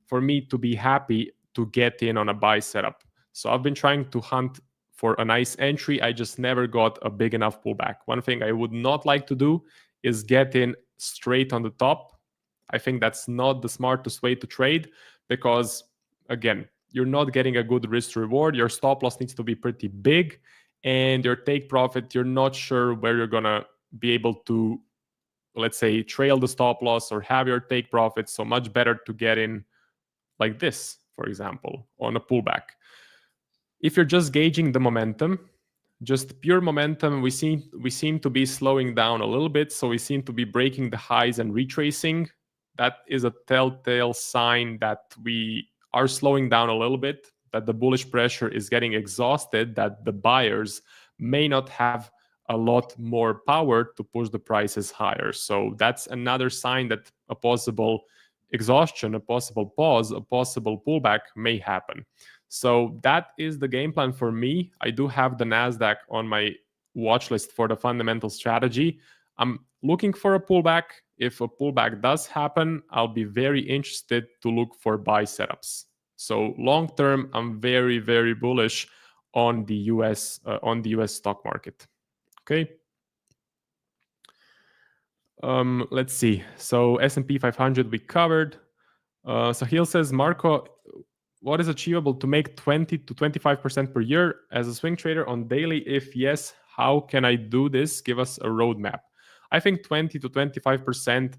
for me to be happy to get in on a buy setup. So I've been trying to hunt for a nice entry. I just never got a big enough pullback. One thing I would not like to do is get in straight on the top. I think that's not the smartest way to trade because, again, you're not getting a good risk to reward. Your stop loss needs to be pretty big, and your take profit, you're not sure where you're going to be able to, let's say, trail the stop loss or have your take profit. So much better to get in like this, for example, on a pullback. If you're just gauging the momentum, just pure momentum, we seem to be slowing down a little bit. So we seem to be breaking the highs and retracing. That is a telltale sign that we are slowing down a little bit, that the bullish pressure is getting exhausted, that the buyers may not have a lot more power to push the prices higher. So that's another sign that a possible exhaustion, a possible pause, a possible pullback may happen. So that is the game plan for me. I do have the NASDAQ on my watch list for the fundamental strategy. I'm looking for a pullback. If a pullback does happen, I'll be very interested to look for buy setups. So long term, I'm very, very bullish on the US stock market. Okay. Let's see. So S&P 500 we covered. Sahil says, Marco, what is achievable to make 20 to 25% per year as a swing trader on daily? If yes, how can I do this? Give us a roadmap. I think 20 to 25%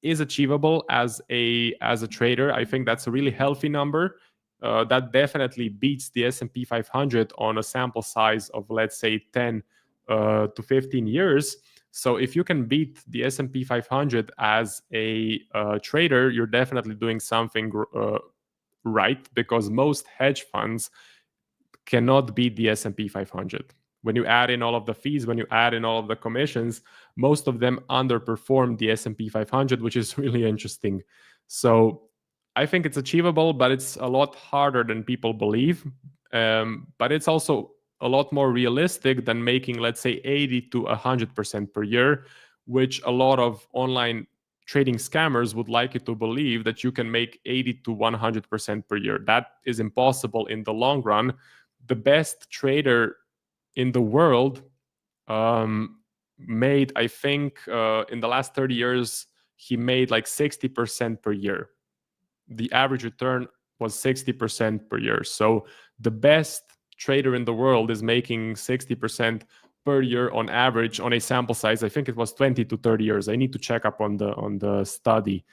is achievable as a trader. I think that's a really healthy number. That definitely beats the S&P 500 on a sample size of, let's say, 10 to 15 years. So if you can beat the S&P 500 as a trader, you're definitely doing something right, because most hedge funds cannot beat the S&P 500. When you add in all of the fees, when you add in all of the commissions, most of them underperform the S&P 500, which is really interesting. So I think it's achievable, but it's a lot harder than people believe. But it's also a lot more realistic than making, let's say, 80 to 100% per year, which a lot of online trading scammers would like you to believe that you can make 80 to 100% per year. That is impossible in the long run. The best trader in the world made, I think, in the last 30 years, he made like 60% per year. The average return was 60% per year. So the best trader in the world is making 60% per year on average on a sample size. I think it was 20 to 30 years. I need to check up on the study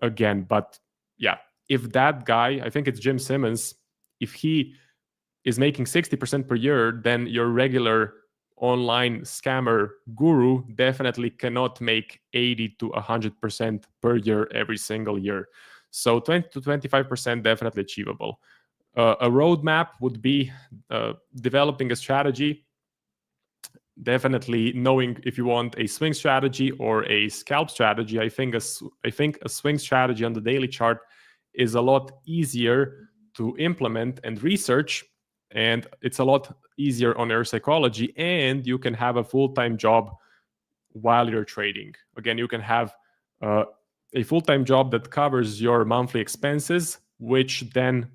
again. But yeah, if that guy, I think it's Jim Simmons, if he is making 60% per year, then your regular online scammer guru definitely cannot make 80 to 100% per year every single year. So 20 to 25% definitely achievable. A roadmap would be developing a strategy, definitely knowing if you want a swing strategy or a scalp strategy. I think a swing strategy on the daily chart is a lot easier to implement and research, and it's a lot easier on your psychology, and you can have a full-time job while you're trading. Again, you can have a full-time job that covers your monthly expenses, which then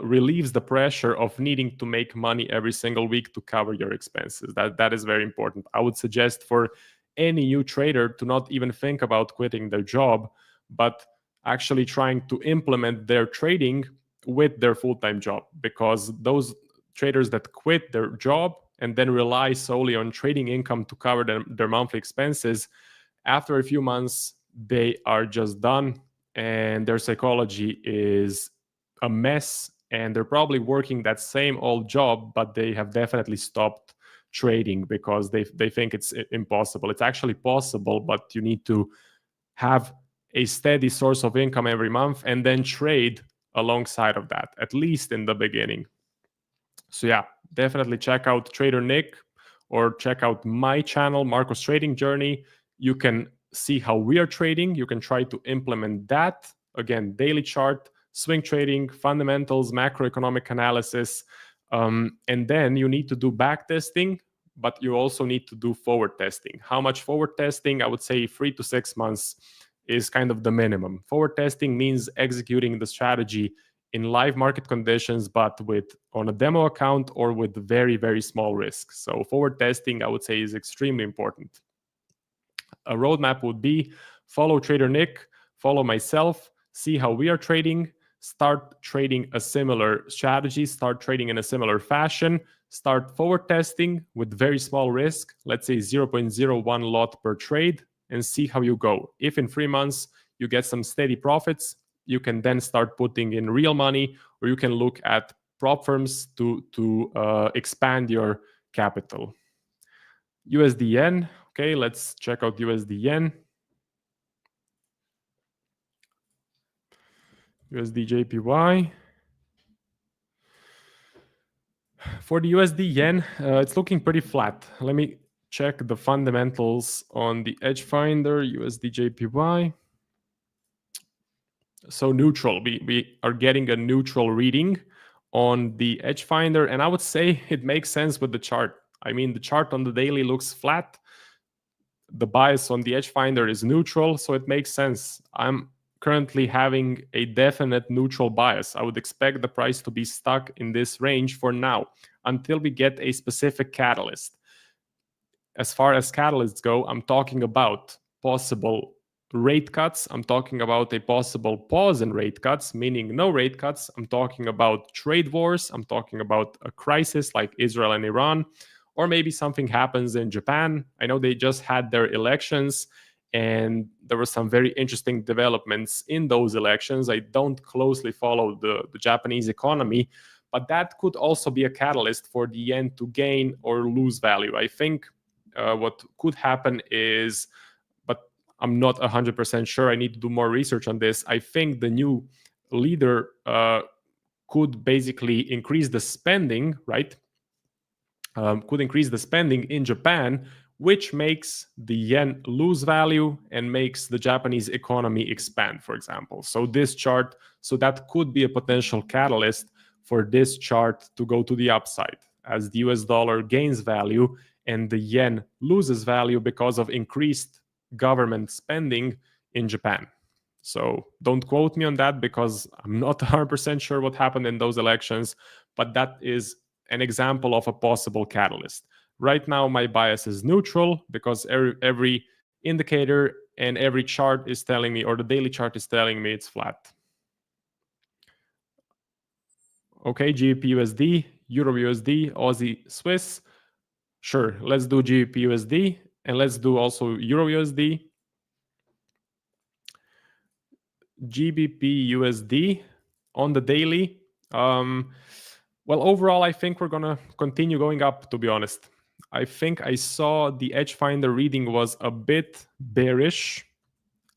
relieves the pressure of needing to make money every single week to cover your expenses. That is very important. I would suggest for any new trader to not even think about quitting their job, but actually trying to implement their trading with their full-time job, because those traders that quit their job and then rely solely on trading income to cover their monthly expenses, after a few months, they are just done and their psychology is a mess, and they're probably working that same old job, but they have definitely stopped trading because they think it's impossible. It's actually possible, but you need to have a steady source of income every month and then trade alongside of that, at least in the beginning. So yeah, definitely check out Trader Nick or check out my channel, Marco's Trading Journey. You can see how we are trading. You can try to implement that. Again, daily chart, swing trading, fundamentals, macroeconomic analysis. And then you need to do back testing, but you also need to do forward testing. How much forward testing? I would say 3 to 6 months is kind of the minimum. Forward testing means executing the strategy in live market conditions, but on a demo account or with very, very small risk. So forward testing, I would say, is extremely important. A roadmap would be follow Trader Nick, follow myself, see how we are trading, start trading a similar strategy, start trading in a similar fashion, start forward testing with very small risk, let's say 0.01 lot per trade, and see how you go. If in 3 months you get some steady profits, you can then start putting in real money, or you can look at prop firms to expand your capital. USD yen. Okay, let's check out USD yen. USD JPY. For the USD yen, it's looking pretty flat. Let me check the fundamentals on the Edge Finder, USD JPY. So neutral. We are getting a neutral reading on the edge finder, and I would say it makes sense with the chart. I mean, the chart on the daily looks flat. The bias on the edge finder is neutral, so it makes sense. I'm currently having a definite neutral bias. I would expect the price to be stuck in this range for now until we get a specific catalyst. As far as catalysts go, I'm talking about possible rate cuts. I'm talking about a possible pause in rate cuts, meaning no rate cuts. I'm talking about trade wars. I'm talking about a crisis like Israel and Iran, or maybe something happens in Japan. I know they just had their elections, and there were some very interesting developments in those elections. I don't closely follow the Japanese economy, but that could also be a catalyst for the yen to gain or lose value. I think what could happen is, but I'm not 100% sure. I need to do more research on this. I think the new leader could basically increase the spending, right? Could increase the spending in Japan, which makes the yen lose value and makes the Japanese economy expand, for example. So that could be a potential catalyst for this chart to go to the upside as the US dollar gains value and the yen loses value because of increased government spending in Japan. So don't quote me on that because I'm not 100% sure what happened in those elections, but that is an example of a possible catalyst. Right now, my bias is neutral because every indicator and every chart is telling me, or the daily chart is telling me it's flat. Okay, GBP USD, Euro USD, Aussie Swiss. Sure, let's do GBP USD and let's do also Euro USD. GBP USD on the daily. Well, overall, I think we're going to continue going up, to be honest. I think I saw the edge finder reading was a bit bearish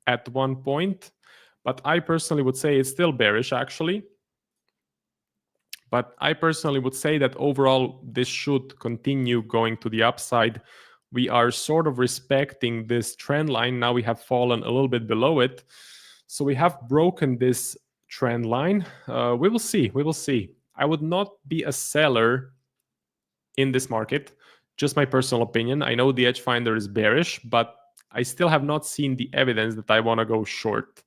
at one point, but I personally would say it's still bearish, actually. But I personally would say that overall, this should continue going to the upside. We are sort of respecting this trend line. Now we have fallen a little bit below it. So we have broken this trend line. We will see. We will see. I would not be a seller in this market. Just my personal opinion. I know the edge finder is bearish, but I still have not seen the evidence that I want to go short.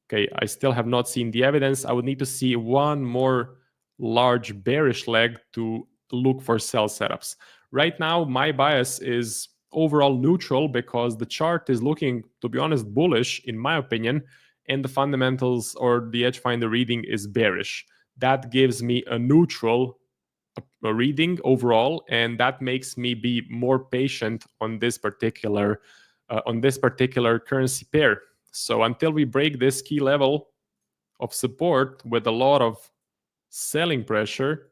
Okay, I still have not seen the evidence. I would need to see one more large bearish leg to look for sell setups. Right now, my bias is overall neutral because the chart is looking, to be honest, bullish, in my opinion, and the fundamentals or the edge finder reading is bearish. That gives me a neutral reading overall, and that makes me be more patient on this particular currency pair. So until we break this key level of support with a lot of selling pressure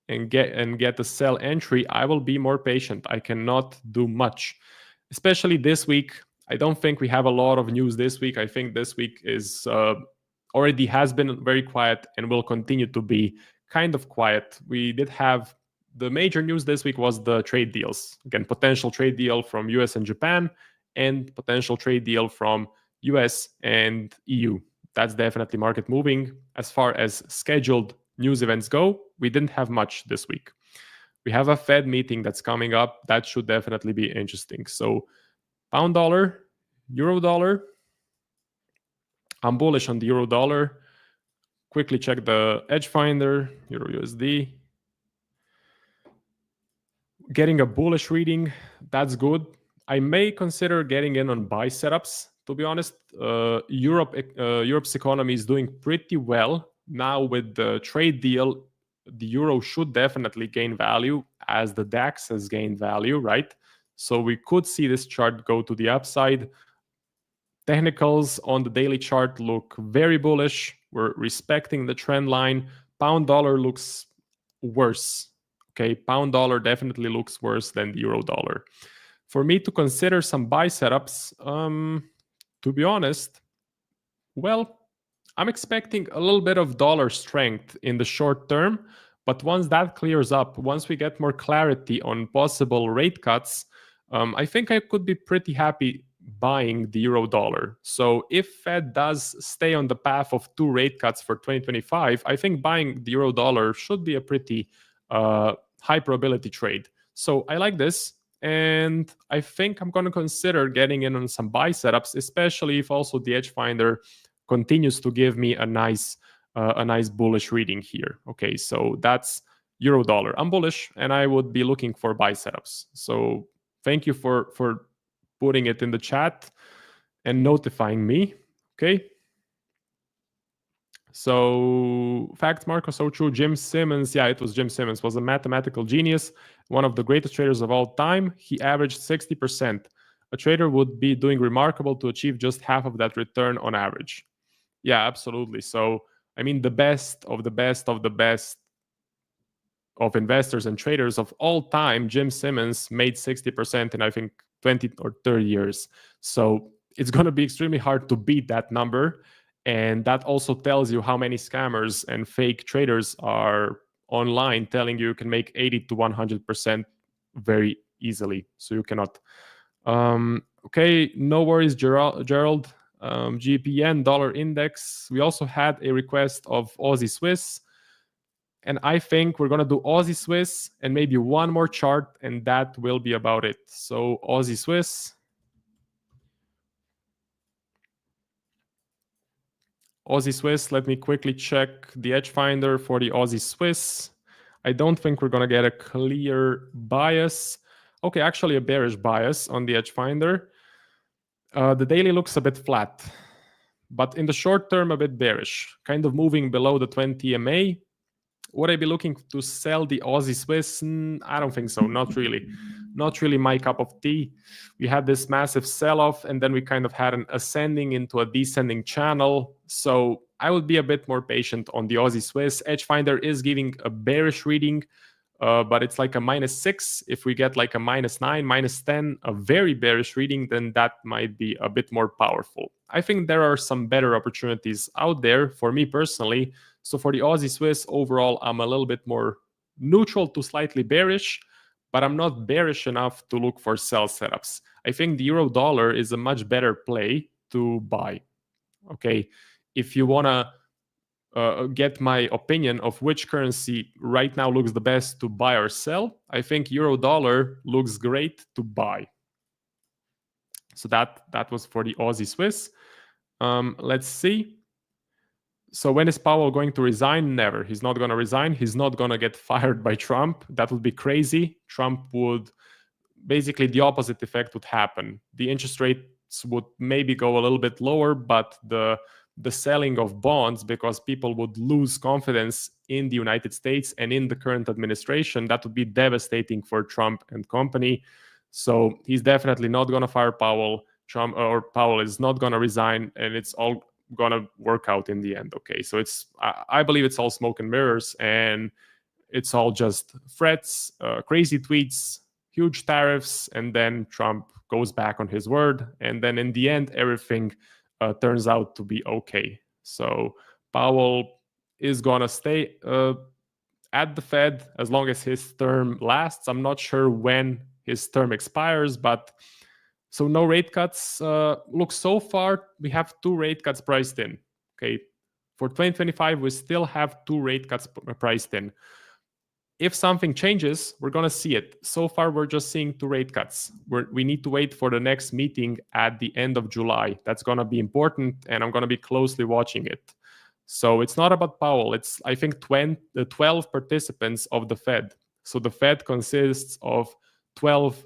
and get a sell entry, I will be more patient. I cannot do much, especially this week. I don't think we have a lot of news this week. I think this week is already has been very quiet and will continue to be kind of quiet. We did have the major news this week was the trade deals. Again, potential trade deal from US and Japan and potential trade deal from US and EU. That's definitely market moving. As far as scheduled news events go, we didn't have much this week. We have a Fed meeting that's coming up. That should definitely be interesting. So pound dollar, euro dollar. I'm bullish on the euro dollar. Quickly check the edge finder, euro USD. Getting a bullish reading, that's good. I may consider getting in on buy setups. To be honest, Europe's economy is doing pretty well. Now with the trade deal, the euro should definitely gain value as the DAX has gained value, right? So we could see this chart go to the upside. Technicals on the daily chart look very bullish. We're respecting the trend line. Pound dollar looks worse. Okay, pound dollar definitely looks worse than the euro dollar. For me to consider some buy setups, to be honest, well, I'm expecting a little bit of dollar strength in the short term. But once that clears up, once we get more clarity on possible rate cuts, I think I could be pretty happy buying the euro dollar. So if Fed does stay on the path of 2 rate cuts for 2025, I think buying the euro dollar should be a pretty high probability trade. So I like this. And I think I'm going to consider getting in on some buy setups, especially if also the edge finder continues to give me a nice bullish reading here. Okay, so that's euro dollar. I'm bullish, and I would be looking for buy setups. So thank you for putting it in the chat and notifying me. Okay. So facts, Marco, so true. Jim Simmons, yeah, it was Jim Simmons, was a mathematical genius, one of the greatest traders of all time. He averaged 60%. A trader would be doing remarkable to achieve just half of that return on average. Yeah, absolutely. So, I mean, the best of the best of the best of investors and traders of all time, Jim Simmons made 60% in, I think, 20 or 30 years. So it's going to be extremely hard to beat that number. And that also tells you how many scammers and fake traders are online telling you can make 80 to 100% very easily. So you cannot. Okay, no worries, Gerald. GPN dollar index. We also had a request of Aussie Swiss. And I think we're going to do Aussie Swiss and maybe one more chart, and that will be about it. So Aussie Swiss. Aussie Swiss, let me quickly check the edge finder for the Aussie Swiss. I don't think we're going to get a clear bias. Okay, actually a bearish bias on the edge finder. The daily looks a bit flat, but in the short term, a bit bearish, kind of moving below the 20 MA. Would I be looking to sell the Aussie Swiss? I don't think so. Not really. Not really my cup of tea. We had this massive sell-off, and then we kind of had an ascending into a descending channel. So I would be a bit more patient on the Aussie Swiss. Edgefinder is giving a bearish reading, but it's like a -6. If we get like a -9, -10, a very bearish reading, then that might be a bit more powerful. I think there are some better opportunities out there for me personally. So for the Aussie Swiss, overall, I'm a little bit more neutral to slightly bearish, but I'm not bearish enough to look for sell setups. I think the euro dollar is a much better play to buy. Okay, if you want to get my opinion of which currency right now looks the best to buy or sell, I think euro dollar looks great to buy. So that was for the Aussie Swiss. Let's see. So when is Powell going to resign? Never. He's not going to resign. He's not going to get fired by Trump. That would be crazy. Trump would, basically the opposite effect would happen. The interest rates would maybe go a little bit lower, but the selling of bonds, because people would lose confidence in the United States and in the current administration, that would be devastating for Trump and company. So he's definitely not going to fire Powell. Powell is not going to resign, and it's all gonna work out in the end. Okay, so I believe it's all smoke and mirrors, and it's all just threats, crazy tweets, huge tariffs, and then Trump goes back on his word, and then in the end everything turns out to be okay. So Powell is gonna stay at the Fed as long as his term lasts. I'm not sure when his term expires, but so no rate cuts. Look, so far we have 2 rate cuts priced in. Okay, for 2025 we still have 2 rate cuts priced in. If something changes, we're gonna see it. So far we're just seeing 2 rate cuts. We need to wait for the next meeting at the end of July. That's gonna be important, and I'm gonna be closely watching it. So it's not about Powell. It's, I think, 12 participants of the Fed. So the Fed consists of 12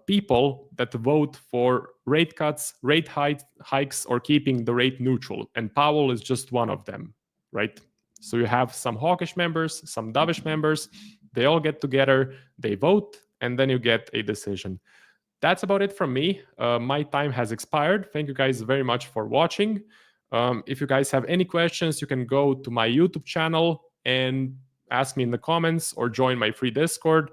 people that vote for rate cuts, rate hikes, or keeping the rate neutral. And Powell is just one of them, right? So you have some hawkish members, some dovish members. They all get together, they vote, and then you get a decision. That's about it from me. My time has expired. Thank you guys very much for watching. If you guys have any questions, you can go to my YouTube channel and ask me in the comments or join my free Discord.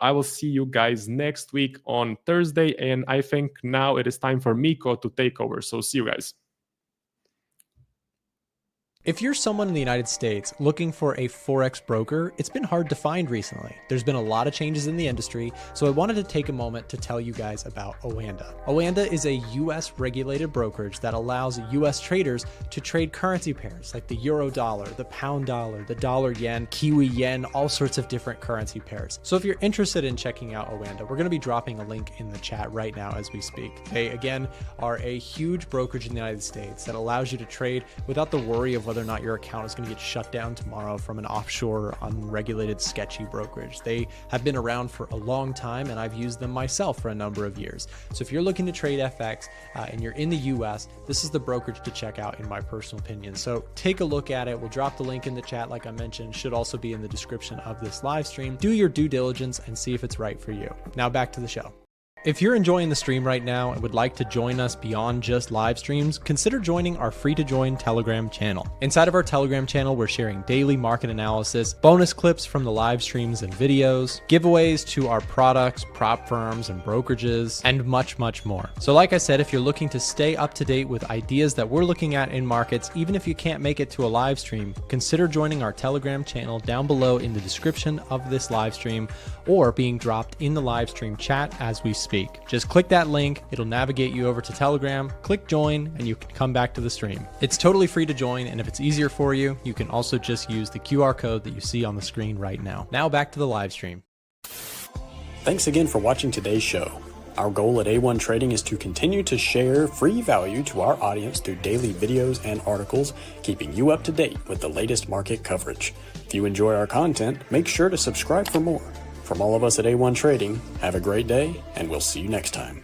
I will see you guys next week on Thursday, and I think now it is time for Miko to take over. So see you guys. If you're someone in the United States looking for a Forex broker, it's been hard to find recently. There's been a lot of changes in the industry, so I wanted to take a moment to tell you guys about Oanda. Oanda is a US regulated brokerage that allows US traders to trade currency pairs like the euro dollar, the pound dollar, the dollar yen, Kiwi yen, all sorts of different currency pairs. So if you're interested in checking out Oanda, we're going to be dropping a link in the chat right now as we speak. They, again, are a huge brokerage in the United States that allows you to trade without the worry of whether or not your account is going to get shut down tomorrow from an offshore, unregulated, sketchy brokerage. They have been around for a long time, and I've used them myself for a number of years. So if you're looking to trade FX and you're in the US, this is the brokerage to check out in my personal opinion. So take a look at it. We'll drop the link in the chat, like I mentioned, should also be in the description of this live stream. Do your due diligence and see if it's right for you. Now back to the show. If you're enjoying the stream right now and would like to join us beyond just live streams, consider joining our free to join Telegram channel. Inside of our Telegram channel, we're sharing daily market analysis, bonus clips from the live streams and videos, giveaways to our products, prop firms and brokerages, and much, much more. So like I said, if you're looking to stay up to date with ideas that we're looking at in markets, even if you can't make it to a live stream, consider joining our Telegram channel down below in the description of this live stream or being dropped in the live stream chat as we speak. Just click that link, it'll navigate you over to Telegram, click join, and you can come back to the stream. It's totally free to join, and if it's easier for you, you can also just use the QR code that you see on the screen right now. Now back to the live stream. Thanks again for watching today's show. Our goal at A1 Trading is to continue to share free value to our audience through daily videos and articles, keeping you up to date with the latest market coverage. If you enjoy our content, make sure to subscribe for more. From all of us at A1 Trading, have a great day, and we'll see you next time.